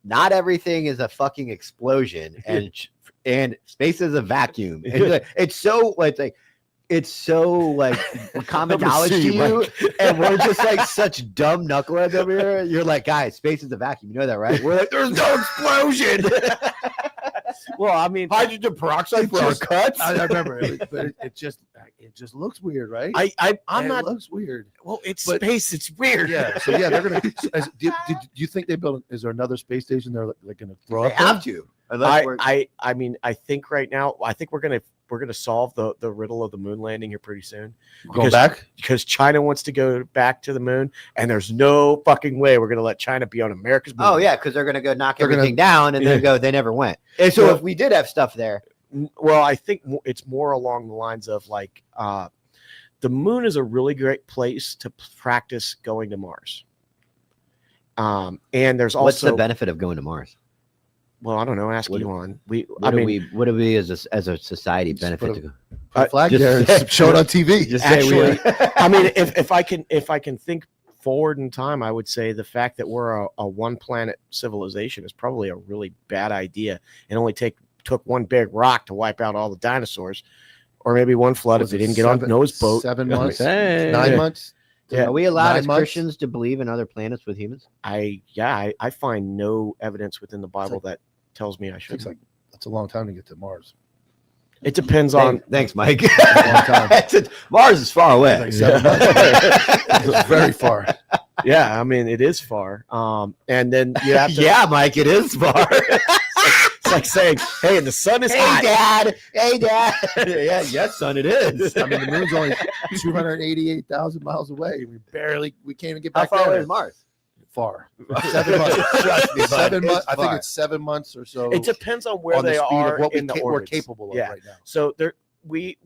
not everything is a fucking explosion and space is a vacuum. And it's so common knowledge to you, and we're just like such dumb knuckleheads over here. You're like, guys, space is a vacuum. You know that, right? We're like, there's no explosion. Well, I mean, hydrogen peroxide for our cuts. I remember, but it just looks weird, right? I'm not. It looks weird. Well, space. It's weird. Yeah. So they're gonna. Do you think they built? Is there another space station they're gonna throw They up? have to. I mean, I think right now, I think we're gonna solve the riddle of the moon landing here pretty soon. Going back because China wants to go back to the moon, and there's no fucking way we're gonna let China be on America's moon. Oh yeah, because they're gonna go knock everything down and then go. They never went. And so if we did have stuff there, well, I think it's more along the lines of like the moon is a really great place to practice going to Mars. And there's also what's the benefit of going to Mars? Well, I don't know. Ask Elon. What do we as a society benefit to go? Put a flag there and show it on TV. Actually, I mean, if I can think forward in time, I would say the fact that we're a one planet civilization is probably a really bad idea. It only took one big rock to wipe out all the dinosaurs, or maybe one flood if they didn't get on Noah's boat. 7 months, Hey. 9 months. Yeah. Are we allowed 9 as months? Christians to believe in other planets with humans? I find no evidence within the Bible that tells me I should. That's a long time to get to Mars. It depends on. Thanks, Mike. Long time. Mars is far away. Like 7 months. It's very far. Yeah, I mean it is far. And then you have to. Yeah, Mike, it is far. like saying, "Hey, the sun is hot." Dad. Hey, Dad. Yeah, yes, son, it is. I mean, the moon's only 288,000 miles away. We can't even get How back far there. away is Mars? Far. 7 months. Trust me, bud, 7 it's months. I think far. it's 7 months or so. It depends on where on the they speed are of what in the we're orbits. capable of Yeah. right now. So we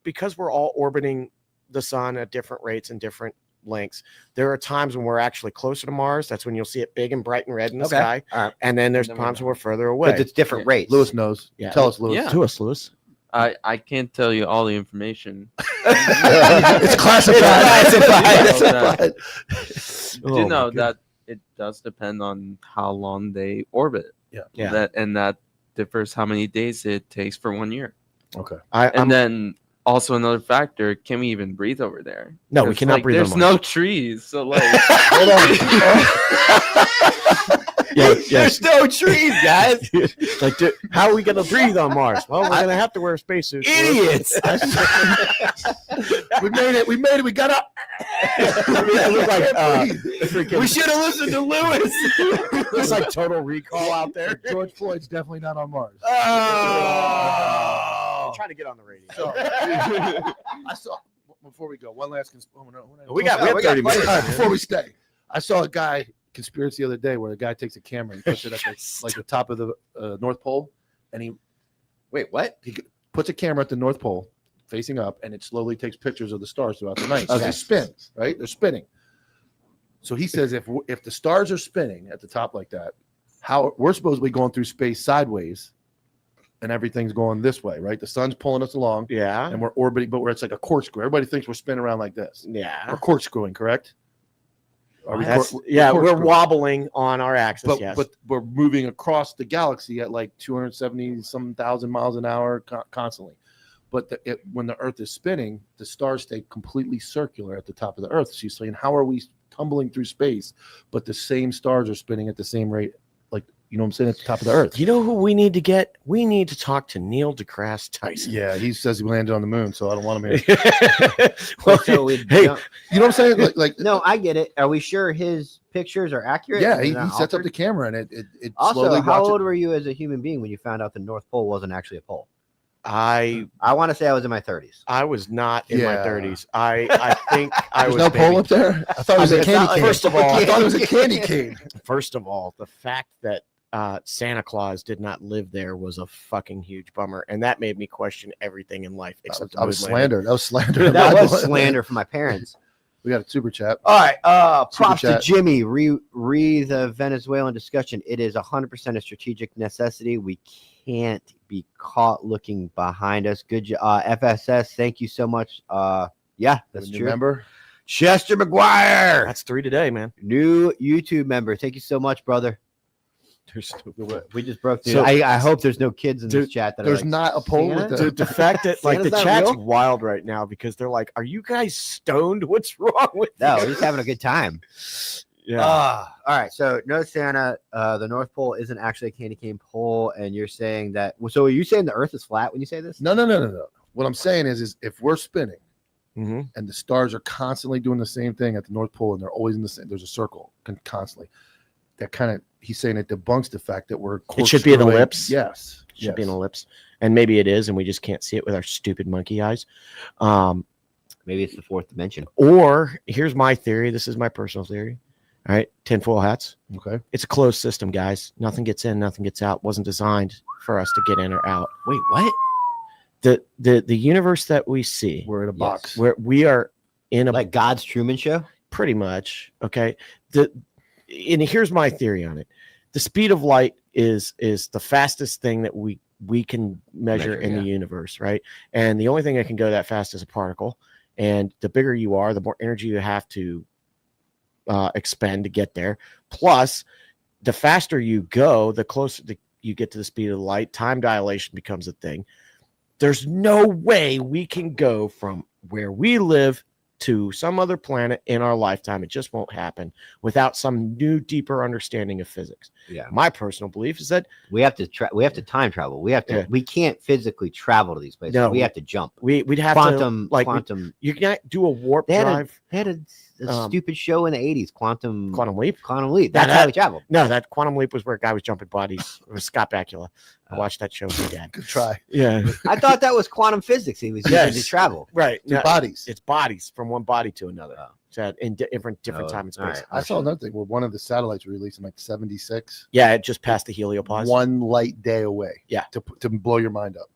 because we're all orbiting the sun at different rates and different lengths. There are times when we're actually closer to Mars. That's when you'll see it big and bright and red in the Okay. sky. All right. And then there's Never times know. when we're further away. Because it's different rates. Lewis knows. Yeah. Tell us, Lewis. Yeah. To us, Lewis. I can't tell you all the information. It's classified. Classified. Classified. Do know that it does depend on how long they orbit. Yeah. That differs how many days it takes for 1 year. Okay. And then also another factor: can we even breathe over there? No, we 'Cause, cannot like, breathe There's on no trees, so like. Hold on. There's no trees, guys. Like, dude, how are we going to breathe on Mars? Well, we're going to have to wear spacesuits. Idiots. We made it. We made it. We got up. It was like, We should have listened to Lewis. it's like Total Recall out there. George Floyd's definitely not on Mars. I'm trying to get on the radio. So, I saw before we go one last. We have 30 minutes. All right, before we stay, I saw a guy conspiracy the other day where a guy takes a camera and puts it at the top of the North Pole, and he puts a camera at the North Pole facing up, and it slowly takes pictures of the stars throughout the night. So they spin, right? They're spinning. So he says if the stars are spinning at the top like that, how we're supposedly going through space sideways, and everything's going this way, right? The sun's pulling us along, Yeah. and we're orbiting, but it's like a corkscrew. Everybody thinks we're spinning around like this. Yeah. We're corkscrewing, correct? Are we We're corkscrewing? wobbling on our axis. But Yes. but we're moving across the galaxy at like 270 some thousand miles an hour constantly. But when the Earth is spinning, the stars stay completely circular at the top of the Earth. She's saying, how are we tumbling through space, but the same stars are spinning at the same rate? Like, you know what I'm saying? At the top of the Earth. You know who we need to get? We need to talk to Neil deGrasse Tyson. Yeah, he says he landed on the moon, so I don't want him here. Well, So we hey, don't- You know what I'm saying? Like no, I get it. Are we sure his pictures are accurate? yeah, Is he that sets up altered? the camera and it Also, slowly how watches. old were you as a human being when you found out the North Pole wasn't actually a pole? I want to say I was in my 30s. was not in my Yeah. 30s. I think I There's was no maybe- pole up there. I thought it was I a mean, candy cane. first of all- I thought it was a candy cane. First of all, the fact that Santa Claus did not live there was a fucking huge bummer, and that made me question everything in life. Except I was the moon landing. slandered. That was slander. That was slander from my parents. We got a super chat. All right. Props to chat. Jimmy. Re the Venezuelan discussion. It is 100% a strategic necessity. We can't be caught looking behind us. Good job. FSS, thank you so much. Yeah, that's New true. member. Chester McGuire, That's 3 today, man. new YouTube member. Thank you so much, brother. We just broke through. So- I hope there's no kids in this Dude, chat that There's are like, not a poll Santa? with Dude, the the fact that like the Santa's not chat's real? wild right now because they're like, "Are you guys stoned? What's wrong with no, you?" we're just having a good time. Yeah. All right. So no, Santa. The North Pole isn't actually a candy cane pole, and you're saying that. So are you saying the Earth is flat when you say this? No. What I'm saying is if we're spinning Mm-hmm. and the stars are constantly doing the same thing at the North Pole and they're always in the same, there's a circle constantly. That kind of, he's saying it debunks the fact that we're. It should be an corkscrewing- ellipse. Yes. It should be an ellipse, and maybe it is, and we just can't see it with our stupid monkey eyes. Maybe it's the fourth dimension. Or here's my theory. This is my personal theory. All right, tinfoil hats. Okay. It's a closed system, guys. Nothing gets in, nothing gets out. Wasn't designed for us to get in or out. Wait, what? The universe that we see, We're in a box. where we are in a Like God's Truman Show? pretty much. Okay. And here's my theory on it. The speed of light is the fastest thing that we can measure in the universe, right? And the only thing that can go that fast is a particle. And the bigger you are, the more energy you have to expend to get there. Plus, the faster you go, the closer you get to the speed of light. Time dilation becomes a thing. There's no way we can go from where we live to some other planet in our lifetime. It just won't happen without some new, deeper understanding of physics. Yeah. My personal belief is that we have to time travel. We have to. Yeah. We can't physically travel to these places. No, we have to jump. we'd have quantum, to quantum. You can't do a warp They had drive. They had a stupid show in the 80s, Quantum Leap. Quantum Leap. That's how we traveled. No, that Quantum Leap was where a guy was jumping bodies. It was Scott Bakula. I watched that show with my dad. Good try. Yeah. I thought that was quantum physics. He was using to travel. Right. Two bodies. It's bodies from one body to another. So in different time and space. right. I saw another thing where one of the satellites were released in like 76. Yeah, it just passed the heliopause. One light day away. Yeah. To blow your mind up.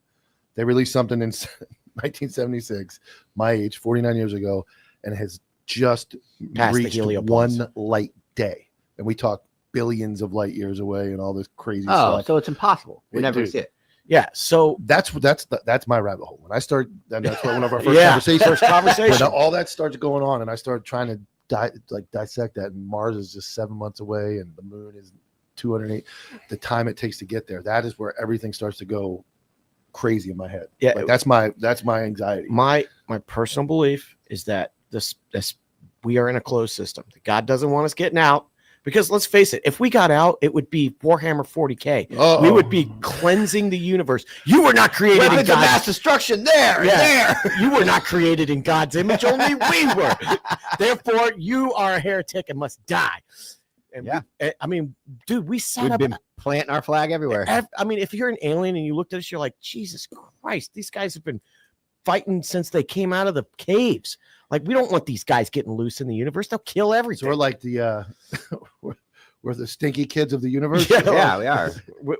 They released something in 1976, my age, 49 years ago, and it has just Past the reached heliopause. one light day. And we talk billions of light years away and all this crazy Oh, stuff. so it's impossible. We never Dude. see it. Yeah. So that's my rabbit hole. When I start, and that's one of our first Yeah, conversations. first conversation. When all that starts going on, and I start trying to dissect that, and Mars is just 7 months away, and the moon is 208. The time it takes to get there, that is where everything starts to go crazy in my head. Yeah, like, that's my anxiety. My personal belief is that this we are in a closed system. God doesn't want us getting out. Because let's face it, if we got out, it would be Warhammer 40K. Uh-oh. We would be cleansing the universe. You were not created in Weapons of mass God's destruction there. You were not created in God's image. Only we were. Therefore, you are a heretic and must die. And I mean, dude, we set We've up. been planting our flag everywhere. I mean, if you're an alien and you looked at us, you're like, Jesus Christ, these guys have been fighting since they came out of the caves. Like, we don't want these guys getting loose in the universe. They'll kill everything. So we're like the we're the stinky kids of the universe. Yeah, we are.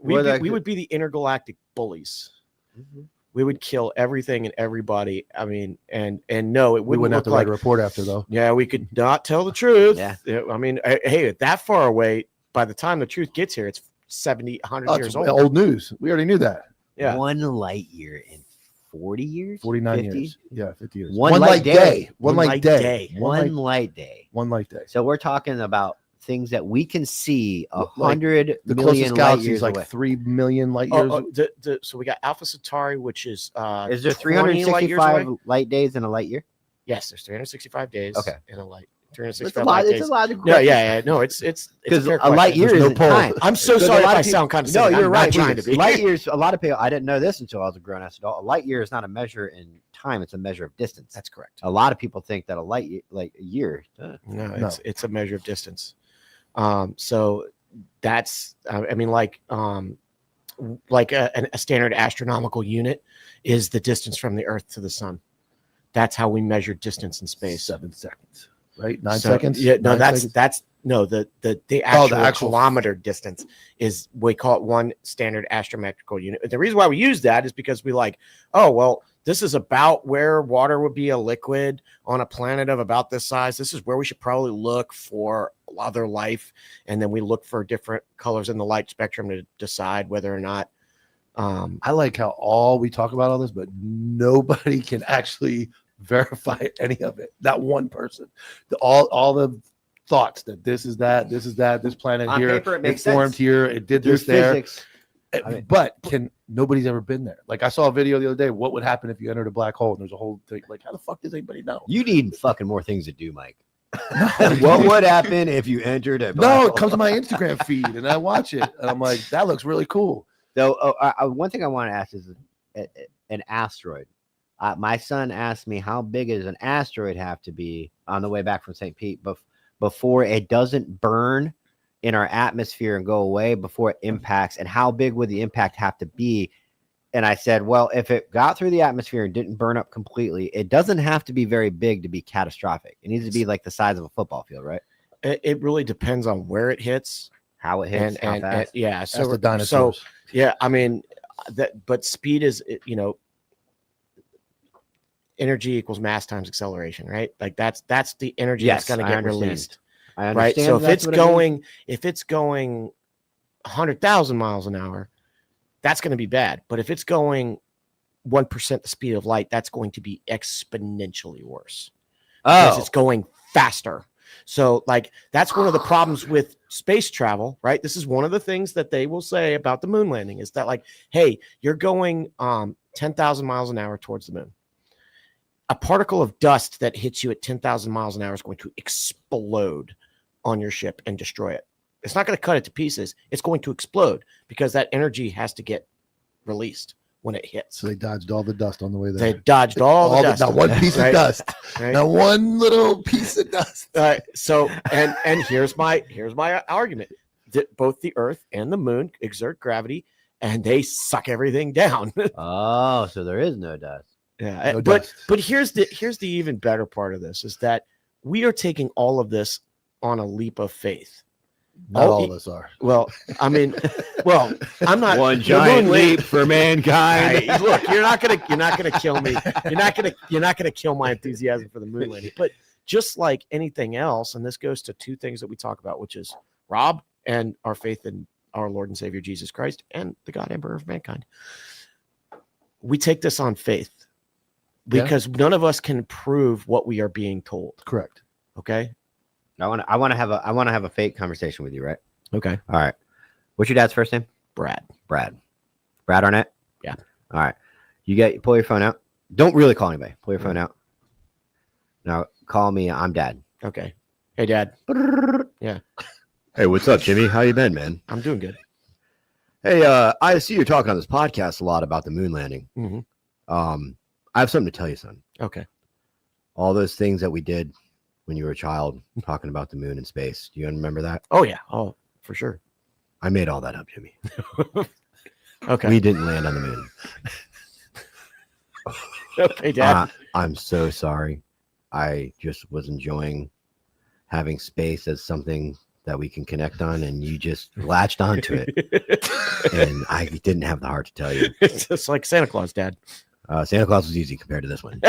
We would be the intergalactic bullies. Mm-hmm. We would kill everything and everybody. I mean, and no, it We wouldn't have to look write a report after though. Yeah, we could not tell the truth. Yeah. I mean, hey, that far away, by the time the truth gets here, it's 70, 100 Oh, years it's old. old news. We already knew that. Yeah. 1 light year in 40 years? 49 50? years. Yeah, 50 years. One light day. One light day. One light day. One light day. So we're talking about things that we can see Like 100 the million closest light galaxy years is like away. 3 million light years. So we got Alpha Centauri, which is Is there 20 light years 365 away? light days in a light year? Yes, there's 365 days. Okay. In a light. It's 365 a lot. light It's days. a logical No, question. yeah. No, it's Because fair a light question. year There's is no time. I'm so Because a sorry if lot I of people- sound condescending. No, you're I'm right. not trying to be. Light years. A lot of people. I didn't know this until I was a grown ass adult. A light year is not a measure in time; it's a measure of distance. That's correct. A lot of people think that a year. No, it's a measure of distance. So that's I mean, like a standard astronomical unit is the distance from the Earth to the Sun. That's how we measure distance in space. 7 seconds, right? 9 So, seconds. Yeah, no, 9 that's seconds? that's no the actual kilometer distance is, we call it one standard astrometrical unit. The reason why we use that is because we like, oh well, this is about where water would be a liquid on a planet of about this size. This is where we should probably look for other life, and then we look for different colors in the light spectrum to decide whether or not. I like how all we talk about all this, but nobody can actually verify any of it. Not one person. All the thoughts that this is that, this planet On here, paper, it makes formed sense. here, it did There's this there. physics. But nobody's ever been there. Like, I saw a video the other day. What would happen if you entered a black hole? And there's a whole thing. Like, how the fuck does anybody know? You need fucking more things to do, Mike. What would happen if you entered a black No, hole? it comes to my Instagram feed, and I watch it, and I'm like, that looks really cool. So, one thing I want to ask is an asteroid. My son asked me, how big does an asteroid have to be on the way back from St. Pete before it doesn't burn in our atmosphere and go away, before it impacts, and how big would the impact have to be? And I said, well, if it got through the atmosphere and didn't burn up completely, it doesn't have to be very big to be catastrophic. It needs to be like the size of a football field, right? It really depends on where it hits, how it hits, how fast. yeah. That's So the dinosaurs. So yeah, I mean but speed is, energy equals mass times acceleration, right? Like that's the energy that's going to get released. I understand. Right. So if it's that's going 100,000 miles an hour, that's going to be bad. But if it's going 1% the speed of light, that's going to be exponentially worse because it's going faster. So like, that's one of the problems with space travel, right? This is one of the things that they will say about the moon landing is that, like, hey, you're going 10,000 miles an hour towards the moon. a particle of dust that hits you at 10,000 miles an hour is going to explode on your ship and destroy it. It's not going to cut it to pieces. It's going to explode because that energy has to get released when it hits. So they dodged all the dust on the way there. They dodged all the dust. Not one piece of dust. Right? Not one little piece of dust. So and here's my argument. That both the Earth and the Moon exert gravity, and they suck everything down. Oh, so there is no dust. Yeah, No but dust. but here's the even better part of this is that we are taking all of this on a leap of faith. Not all of us are. Well, I mean, I'm not One the giant moon leap for mankind. Hey, look, you're not gonna kill me. You're not gonna kill my enthusiasm for the moon landing. But just like anything else, and this goes to two things that we talk about, which is Rob and our faith in our Lord and Savior Jesus Christ and the God Emperor of mankind. We take this on faith because none of us can prove what we are being told. Correct. Okay. I want to have a fake conversation with you, right? Okay. All right. What's your dad's first name? Brad. Brad Arnett? Yeah. All right. Pull your phone out. Don't really call anybody. Pull your phone out. Now call me. I'm Dad. Okay. Hey, Dad. Yeah. Hey, what's up, Jimmy? How you been, man? I'm doing good. Hey, I see you're talking on this podcast a lot about the moon landing. Mm-hmm. I have something to tell you, son. Okay. All those things that we did when you were a child, talking about the moon and space. Do you remember that? Oh, yeah. Oh, for sure. I made all that up, Jimmy. Okay. We didn't land on the moon. Okay, Dad. I'm so sorry. I just was enjoying having space as something that we can connect on, and you just latched onto it. And I didn't have the heart to tell you. It's just like Santa Claus, Dad. Santa Claus was easy compared to this one.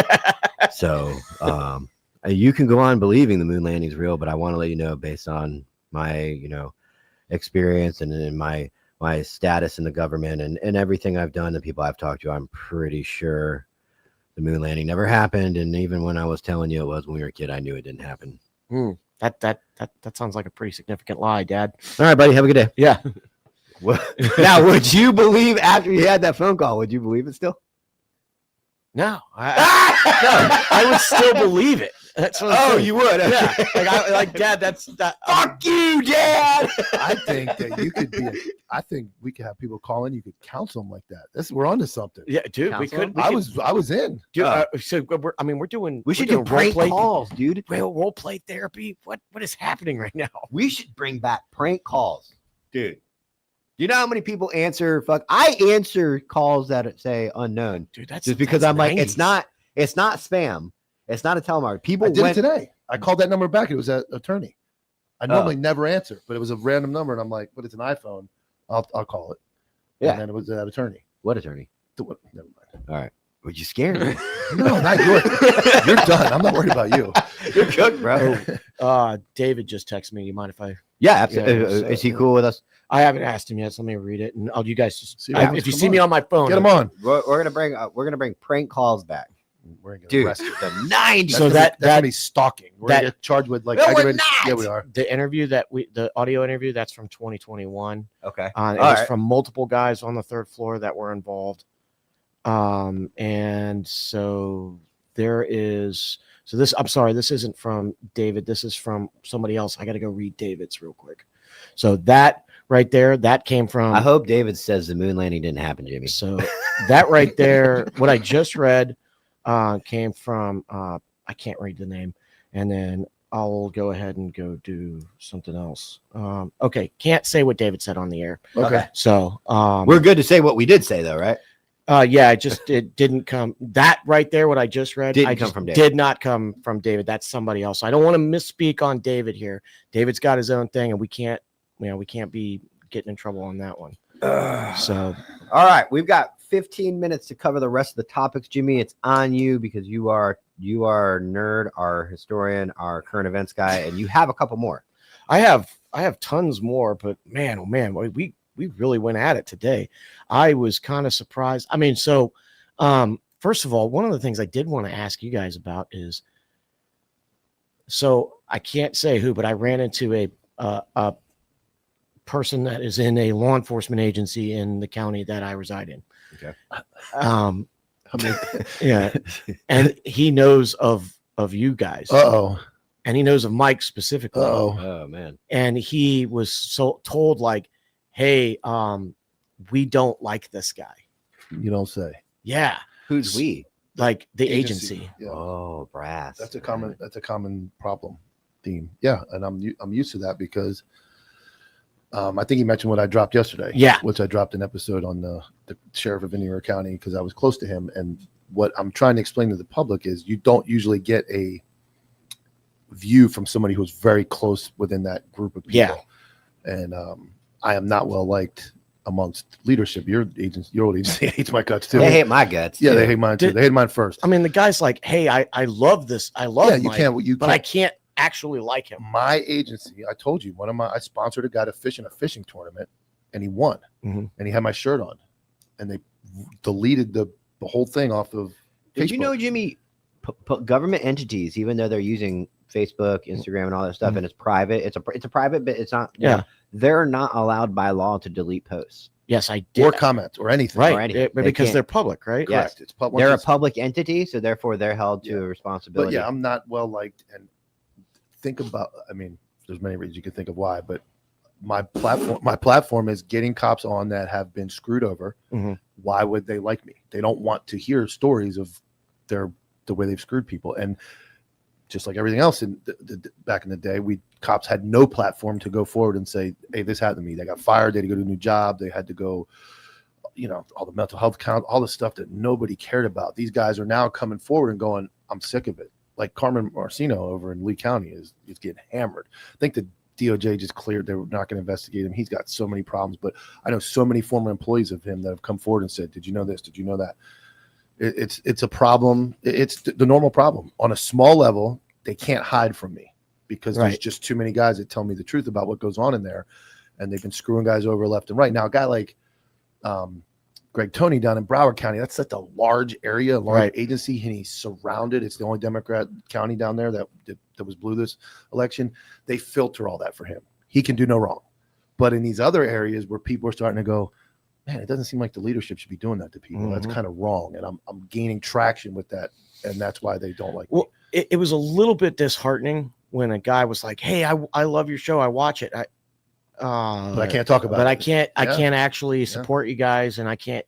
So you can go on believing the moon landing is real, but I want to let you know, based on my experience and in my status in the government and everything I've done, the people I've talked to, I'm pretty sure the moon landing never happened. And even when I was telling you it was when we were a kid, I knew it didn't happen. That sounds like a pretty significant lie, Dad. All right, buddy. Have a good day. Yeah. Now, would you believe after you had that phone call? Would you believe it still? No, I would still believe it. That's what I'm saying. You would? Yeah. Like Dad. That's that. Fuck you, Dad. I think that you could be. I think we could have people call in. You could counsel them like that. We're onto something. Yeah, dude. I was in. Dude, so we're doing. We should do prank calls, dude. Role play therapy. What is happening right now? We should bring back prank calls, dude. You know how many people answer? I answer calls that say unknown, dude. That's just because I'm 90s. Like, it's not spam. It's not a telemarketer. People I did it today. I called that number back. It was an attorney. I normally never answer, but it was a random number, and I'm like, "But it's an iPhone. I'll call it." Yeah. And then it was that attorney. What attorney? Never mind. All right. Were you scared? No, not you. You're done. I'm not worried about you. You're cooked, bro. David just texted me. You mind if I? Yeah, absolutely. Is he cool with us? I haven't asked him yet, so let me read it, and you guys just if you see on. me on my phone, Get him on. We're gonna bring prank calls back. We're gonna Dude, arrest you. the 90s. So that's gonna be stalking. We're gonna get charged with like. No, we're aggravated. not. Yeah, we are. The interview the audio interview, that's from 2021. Okay. It was from multiple guys on the third floor that were involved. And so there is. So this, I'm sorry, this isn't from David. This is from somebody else. I got to go read David's real quick. So that right there, that came from. I hope David says the moon landing didn't happen, Jimmy. So that right there, what I just read, came from. I can't read the name, and then I'll go ahead and go do something else. Okay, can't say what David said on the air. Okay. So we're good to say what we did say, though, right? Yeah, it didn't come. That right there, what I just read, did not come from David. That's somebody else. I don't want to misspeak on David here. David's got his own thing, and we can't be getting in trouble on that one. So, all right, we've got 15 minutes to cover the rest of the topics, Jimmy. It's on you because you are nerd, our historian, our current events guy, and you have a couple more. I have tons more, but man, oh man, we really went at it today. I was kind of surprised. I mean, so first of all, one of the things I did want to ask you guys about is, so I can't say who, but I ran into a person that is in a law enforcement agency in the county that I reside in. Okay. I mean, Yeah, and he knows of you guys. uh-oh. And he knows of Mike specifically. Uh-oh. Oh man. And he was told like, "Hey, we don't like this guy." You don't say. Yeah. Who's we? Like the agency. Yeah. Oh, brass. That's a common problem theme. Yeah, and I'm used to that because I think he mentioned what I dropped yesterday. Yeah. Which I dropped an episode on the sheriff of Ventura County because I was close to him. And what I'm trying to explain to the public is you don't usually get a view from somebody who's very close within that group of people. Yeah. And I am not well liked amongst leadership. Your old agency hates my guts too. They hate my guts. Yeah, too. they hate mine too. They hate mine first. I mean, the guy's like, "Hey, I love this. I love Mike, but I can't actually like him." My agency, I told you, I sponsored a guy to fish in a fishing tournament, and he won, and he had my shirt on, and they deleted the whole thing off of Did Facebook. you know, Jimmy? Government entities, even though they're using Facebook, Instagram, and all that stuff, and it's private. It's a private, but it's not. Yeah. They're not allowed by law to delete posts. Yes, I did. Or comments or anything. Right. Or anything. Because can't. they're public, right? Yes. Correct. It's public. They're a public entity, so therefore they're held to a But responsibility. yeah, I'm not well liked. And think about, I mean, there's many reasons you can think of why, but my platform is getting cops on that have been screwed over. Why would they like me? They don't want to hear stories of the way they've screwed people. And just like everything else in back in the day, cops had no platform to go forward and say, "Hey, this happened to me." They got fired. They had to go to a new job. They had to go, all the mental health count, all the stuff that nobody cared about. These guys are now coming forward and going, "I'm sick of it." Like Carmen Marcino over in Lee County is getting hammered. I think the DOJ just cleared. They were not going to investigate him. He's got so many problems, but I know so many former employees of him that have come forward and said, "Did you know this? Did you know that?" It's a problem. It's the normal problem. On a small level, they can't hide from me because there's just too many guys that tell me the truth about what goes on in there, and they've been screwing guys over left and right. Now, a guy like Greg Toney down in Broward County, that's such a large area, large agency, and he's surrounded. It's the only Democrat county down there that was blue this election. They filter all that for him. He can do no wrong. But in these other areas where people are starting to go, man, it doesn't seem like the leadership should be doing that to people. That's kind of wrong. And I'm gaining traction with that. And that's why they don't like me. It was a little bit disheartening when a guy was like, "Hey, I love your show. I watch it. But I can't talk about it. I can't actually support you guys, and I can't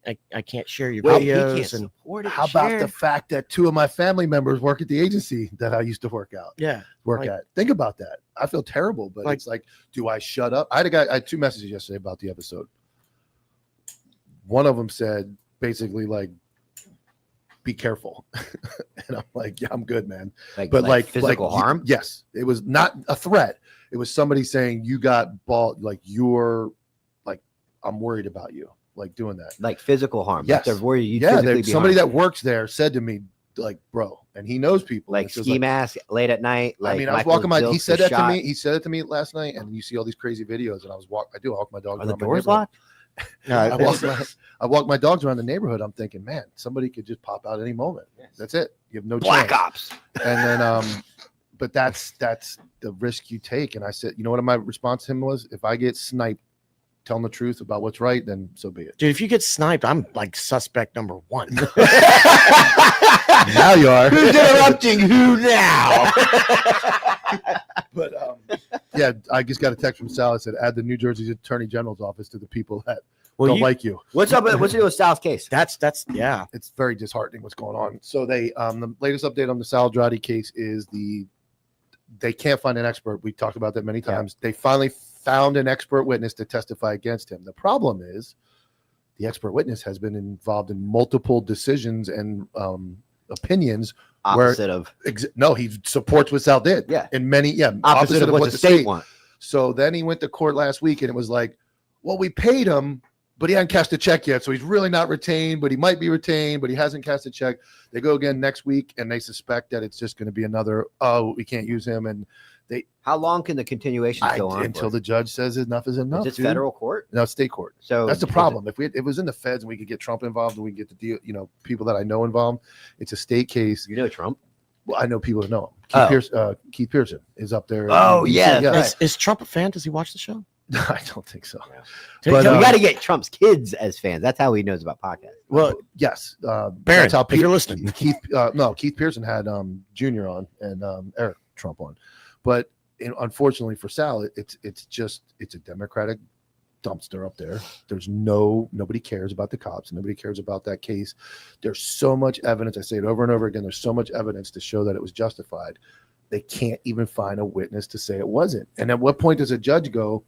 share your videos. And how about the fact that 2 of my family members work at the agency that I used to work at? Think about that. I feel terrible, but it's like, do I shut up? I had 2 messages yesterday about the episode. One of them said basically like, "Be careful," and I'm like, "Yeah, I'm good, man." But like physical harm? Yes, it was not a threat. It was somebody saying, "You got bald, like you're like, I'm worried about you, like doing that." Like physical harm. Yes. Like they're worried you somebody physically that works there said to me, like, "Bro," and he knows people. like ski mask late at night. Like I mean, I was walking my. He said that to me. He said it to me last night, and you see all these crazy videos. And I walk my dogs. Are the around my doors neighborhood. locked? I walk my dogs around the neighborhood. I'm thinking, man, somebody could just pop out any moment. That's it. You have no Black chance. Ops. And then, but that's the risk you take. And I said, you know what my response to him was? If I get sniped telling the truth about what's right, then so be it. Dude, if you get sniped, I'm like suspect number 1. Now you are. Who's interrupting who now? But yeah, I just got a text from Sal that said, "Add the New Jersey Attorney General's office to the people that don't like you." What's up? What's the deal with Sal's case? That's yeah. It's very disheartening what's going on. So they the latest update on the Sal Andrade case is they can't find an expert. We talked about that many times. They finally found an expert witness to testify against him. The problem is the expert witness has been involved in multiple decisions and opinions Opposite of no, he supports what Sal did. Yeah. In many opposite of what the state wants. So then he went to court last week and it was like, well, we paid him, but he hasn't cashed a check yet. So he's really not retained, but he might be retained, but he hasn't cashed a check. They go again next week and they suspect that it's just going to be another, we can't use him. And how long can the continuation go on until the judge says enough is enough? Is this federal court? No, it's state court. So that's the problem. If it was in the feds and we could get Trump involved and we get the deal, people that I know involved, it's a state case. You know Trump? Well, I know people that know him. Keith Pearson is up there. Oh, yeah. Is Trump a fan? Does he watch the show? I don't think so. But we got to get Trump's kids as fans. That's how he knows about podcasts. Well, yes. Barron, that's how if you're listening. Keith Pearson had Junior on and Eric Trump on. But unfortunately for Sal, it's a Democratic dumpster up there. There's nobody cares about the cops. Nobody cares about that case. There's so much evidence. I say it over and over again. There's so much evidence to show that it was justified. They can't even find a witness to say it wasn't. And at what point does a judge go,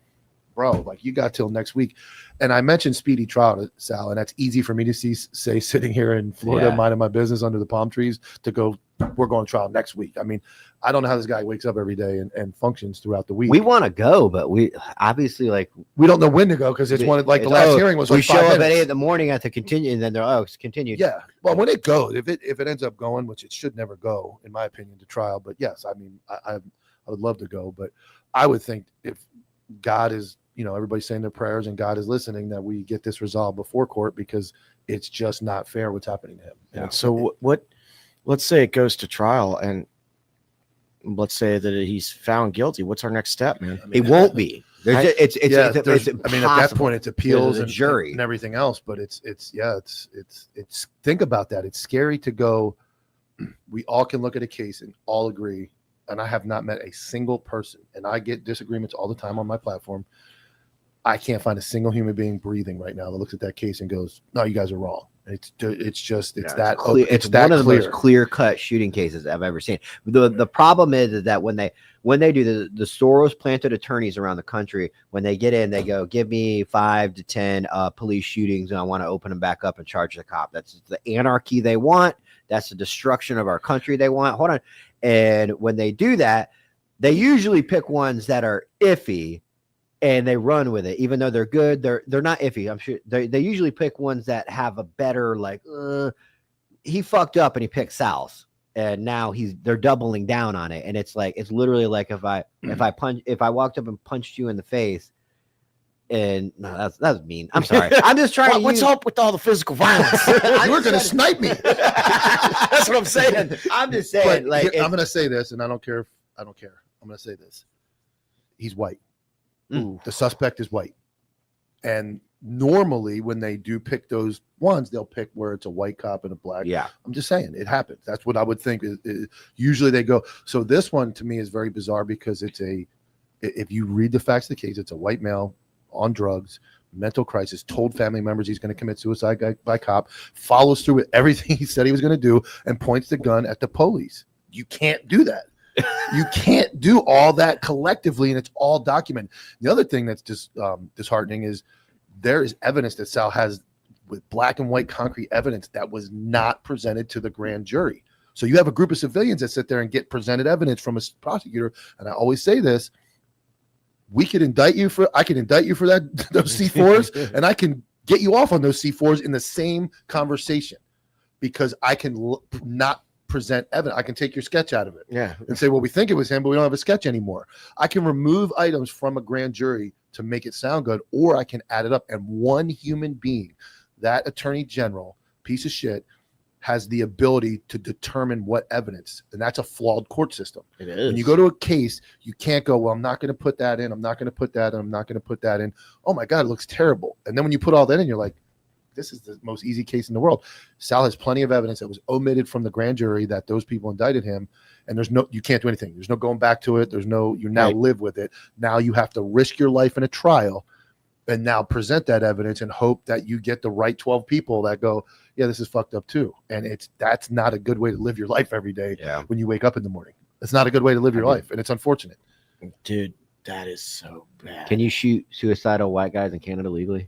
bro, like you got till next week? And I mentioned speedy trial to Sal, and that's easy for me to say sitting here in Florida, minding my business under the palm trees, to go, we're going to trial next week. I mean, I don't know how this guy wakes up every day and functions throughout the week. We want to go, but we obviously we don't know when to go because it's one like the last hearing was like 5 minutes. We show up at 8 in the morning at the continue, and then they're it's continued. Yeah, well, when it goes, if it ends up going, which it should never go, in my opinion, to trial. But yes, I mean, I would love to go, but I would think if God is, everybody's saying their prayers and God is listening, that we get this resolved before court, because it's just not fair what's happening to him. Yeah. So what? Let's say it goes to trial, and let's say that he's found guilty. What's our next step, man? It won't be. It's I mean, at that point, it's appeals and jury and everything else. But it's think about that. It's scary to go. We all can look at a case and all agree. And I have not met a single person, and I get disagreements all the time on my platform. I can't find a single human being breathing right now that looks at that case and goes, "No, you guys are wrong." It's that clear. It's one of the most clear-cut shooting cases I've ever seen. The problem is that when they do the Soros planted attorneys around the country, when they get in, they go, "Give me 5 to 10 police shootings, and I want to open them back up and charge the cop." That's the anarchy they want. That's the destruction of our country they want. Hold on. And when they do that, they usually pick ones that are iffy and they run with it. Even though they're good, they're not iffy. I'm sure they usually pick ones that have a better, he fucked up and he picked Sal's, and now they're doubling down on it. And it's literally like if I walked up and punched you in the face, and no, that's mean. I'm sorry. I'm just trying. What's up with all the physical violence? You were gonna snipe me. That's what I'm saying. I'm just saying. But I'm gonna say this, and I don't care. I'm gonna say this. He's white. The suspect is white, and normally when they do pick those ones, they'll pick where it's a white cop and a black. Yeah. I'm just saying it happens. That's what I would think. Usually they go. So this one to me is very bizarre because if you read the facts of the case, it's a white male on drugs, mental crisis, told family members he's going to commit suicide by cop, follows through with everything he said he was going to do, and points the gun at the police. You can't do that. You can't do all that collectively, and it's all documented. The other thing that's just disheartening is there is evidence that Sal has, with black and white concrete evidence, that was not presented to the grand jury. So you have a group of civilians that sit there and get presented evidence from a prosecutor, and I always say this, I can indict you for those C4s, and I can get you off on those C4s in the same conversation, because I can not present evidence. I can take your sketch out of it, and say, well, we think it was him, but we don't have a sketch anymore. I can remove items from a grand jury to make it sound good, or I can add it up. And one human being, that attorney general, piece of shit, has the ability to determine what evidence, and that's a flawed court system. It is. When you go to a case, you can't go, well, I'm not going to put that in, I'm not going to put that in, I'm not going to put that in. Oh my God, it looks terrible. And then when you put all that in, you're like, this is the most easy case in the world. Sal has plenty of evidence that was omitted from the grand jury that those people indicted him, and you can't do anything. There's no going back to it. You now live with it. Now you have to risk your life in a trial and now present that evidence and hope that you get the right 12 people that go, yeah, this is fucked up too. And that's not a good way to live your life every day when you wake up in the morning. It's not a good way to live your life, and it's unfortunate. Dude, that is so bad. Can you shoot suicidal white guys in Canada legally?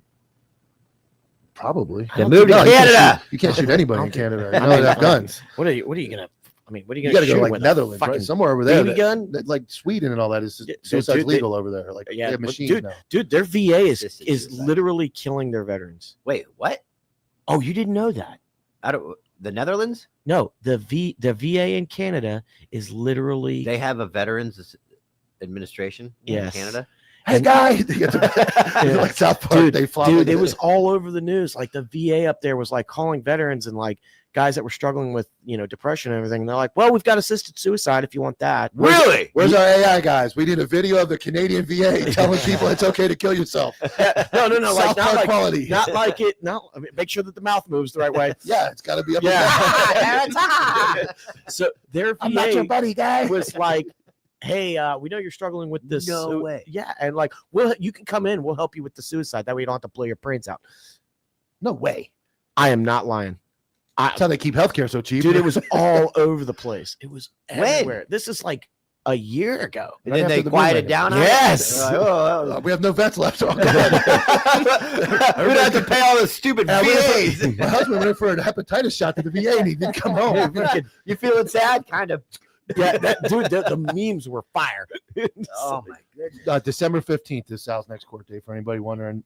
Probably. They moved to Canada. You can't shoot anybody in Canada. You know they have guns. What are you gonna? I mean, what are you You gonna got to shoot go like with Netherlands, right? Somewhere over there. BB gun? Like Sweden and all that is suicide's legal over there. Like they have machines now. Dude, their VA is literally killing their veterans. Wait, what? Oh, you didn't know that? The Netherlands? No, the VA in Canada is literally. They have a veterans administration in Canada. Hey, guy, like South Park, dude, it was all over the news. Like the VA up there was like calling veterans and like guys that were struggling with, depression and everything. And they're like, well, we've got assisted suicide if you want that. Really? Where's our AI guys? We need a video of the Canadian VA telling people it's okay to kill yourself. No, South Park quality. Not like it. No, I mean, make sure that the mouth moves the right way. Yeah, it's got to be up. So their I'm not your VA buddy, guy. was like, hey, we know you're struggling with this. No way. Yeah, and like, you can come in. We'll help you with the suicide. That way you don't have to blow your brains out. No way. I am not lying. That's how they keep healthcare so cheap. Dude, it was all over the place. It was When? everywhere. This is like a year ago. And then they quieted down. Yes. On it? Oh, We have no vets left. Oh, we don't have to pay all the stupid VAs. My husband went in for a hepatitis shot to the VA and he didn't come home. You feeling sad? Kind of. Yeah, the memes were fire. Oh my goodness. December 15th is Sal's next court date for anybody wondering.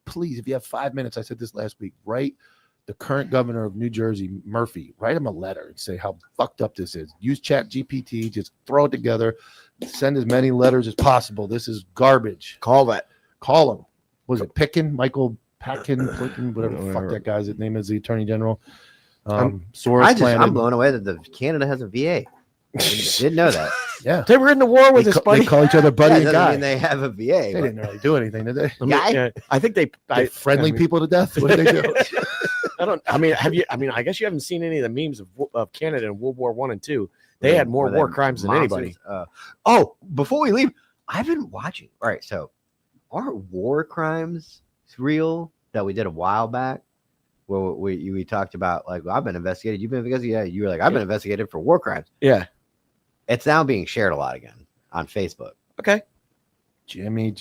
Please, if you have 5 minutes, I said this last week, write the current governor of New Jersey, Murphy, write him a letter and say how fucked up this is. Use Chat GPT, just throw it together, send as many letters as possible. This is garbage. Call him. Was it Michael Patkin, whatever the fuck that guy's name is, the attorney general. Soros I'm blown away that Canada has a VA. I didn't know that. Yeah, they were in the war with his buddy. They call each other buddy and doesn't guy. mean they have a VA. They didn't really do anything, did they? I think they friendly people to death. What did they do? I guess you haven't seen any of the memes of Canada in World War I and II. They had more war crimes than anybody. Before we leave, I've been watching. All right, so are war crimes real that we did a while back? Where we talked about, like, well, I've been investigated. You've been investigated. Yeah, you were like, I've been investigated for war crimes. Yeah. It's now being shared a lot again on Facebook. Okay. Jimmy.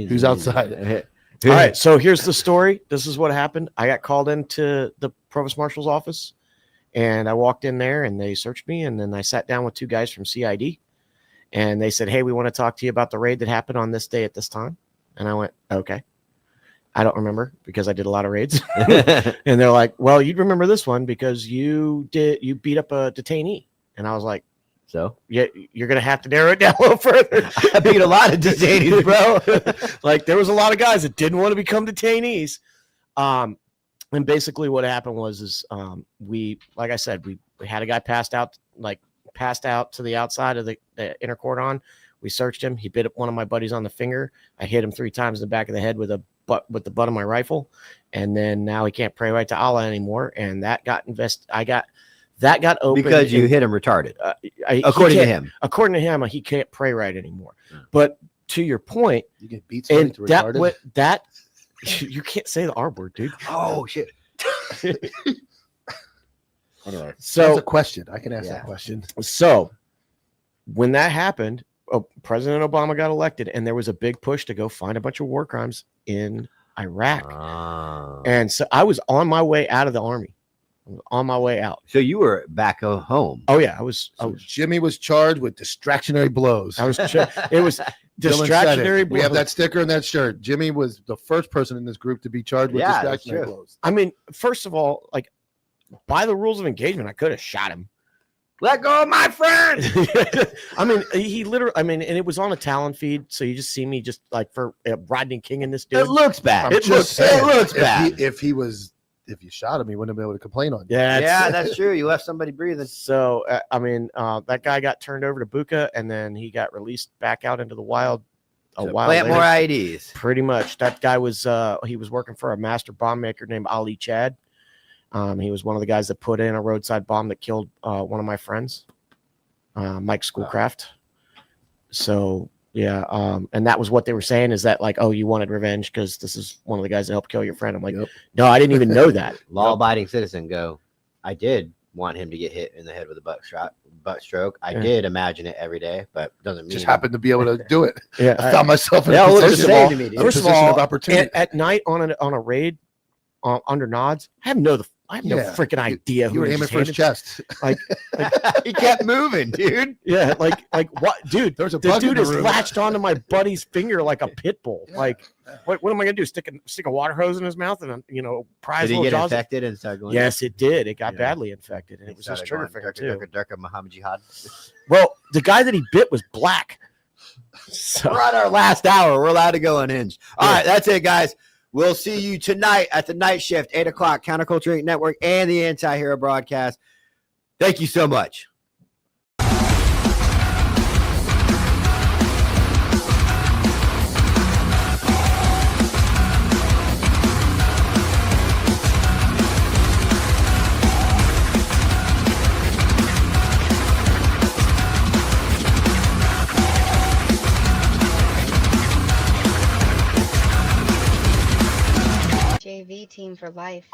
Who's outside? All right. So here's the story. This is what happened. I got called into the provost marshal's office, and I walked in there, and they searched me, and then I sat down with two guys from CID, and they said, hey, we want to talk to you about the raid that happened on this day at this time. And I went, okay. I don't remember because I did a lot of raids. And they're like, well, you'd remember this one because you beat up a detainee. And I was like, so yeah, you're going to have to narrow it down a little further. I beat a lot of detainees, bro. Like, there was a lot of guys that didn't want to become detainees. And basically what happened was we, like I said, we had a guy passed out to the outside of the inner cordon. We searched him. He bit one of my buddies on the finger. I hit him 3 times in the back of the head with the butt of my rifle, and then now he can't pray right to Allah anymore. And that got that got open because you hit him retarded. According to him, he can't pray right anymore. But to your point, you get beat and that you can't say the R word, dude. Oh shit. Anyway, so that's a question. I can ask that question. So when that happened, President Obama got elected, and there was a big push to go find a bunch of war crimes in Iraq. And so I was on my way out of the army. On my way out. So you were back home. Oh yeah, I was. Jimmy was charged with distractionary blows. It was distractionary blows. We have that sticker and that shirt. Jimmy was the first person in this group to be charged with distractionary blows. I mean, first of all, like, by the rules of engagement, I could have shot him. Let go of my friend. I mean, and it was on a Talon feed, so you just see me just like for Rodney King in this dude. It looks bad. It looks bad. If you shot him, he wouldn't have been able to complain on you. Yeah, that's true. You left somebody breathing. So, that guy got turned over to Buka, and then he got released back out into the wild. Plant more IEDs. Pretty much. That guy was he was working for a master bomb maker named Ali Chad. He was one of the guys that put in a roadside bomb that killed one of my friends, Mike Schoolcraft. So yeah, and that was what they were saying, is that like, oh, you wanted revenge because this is one of the guys that helped kill your friend. I'm like, no, I didn't even know that. Law-abiding citizen go, I did want him to get hit in the head with a butt stroke. I did imagine it every day, but doesn't mean just happened to be able to do it. Yeah, I found myself in a position of opportunity. At night on a raid under nods, I have no freaking idea who you were aiming for his chest. Like he kept moving, dude. Yeah, like what, dude? There's a the dude is latched onto my buddy's finger like a pit bull. Yeah. Like, what am I gonna do? Stick a water hose in his mouth and pry his little jaws? Did he get infected and start going? Yes, it did. It got badly infected, and it was his trigger finger too. Durka Muhammad Jihad. Well, the guy that he bit was black. So we're at our last hour. We're allowed to go unhinged. All right, that's it, guys. We'll see you tonight at the night shift, 8 o'clock, Counterculture Inc. Network and the Anti-Hero broadcast. Thank you so much. JV team for life.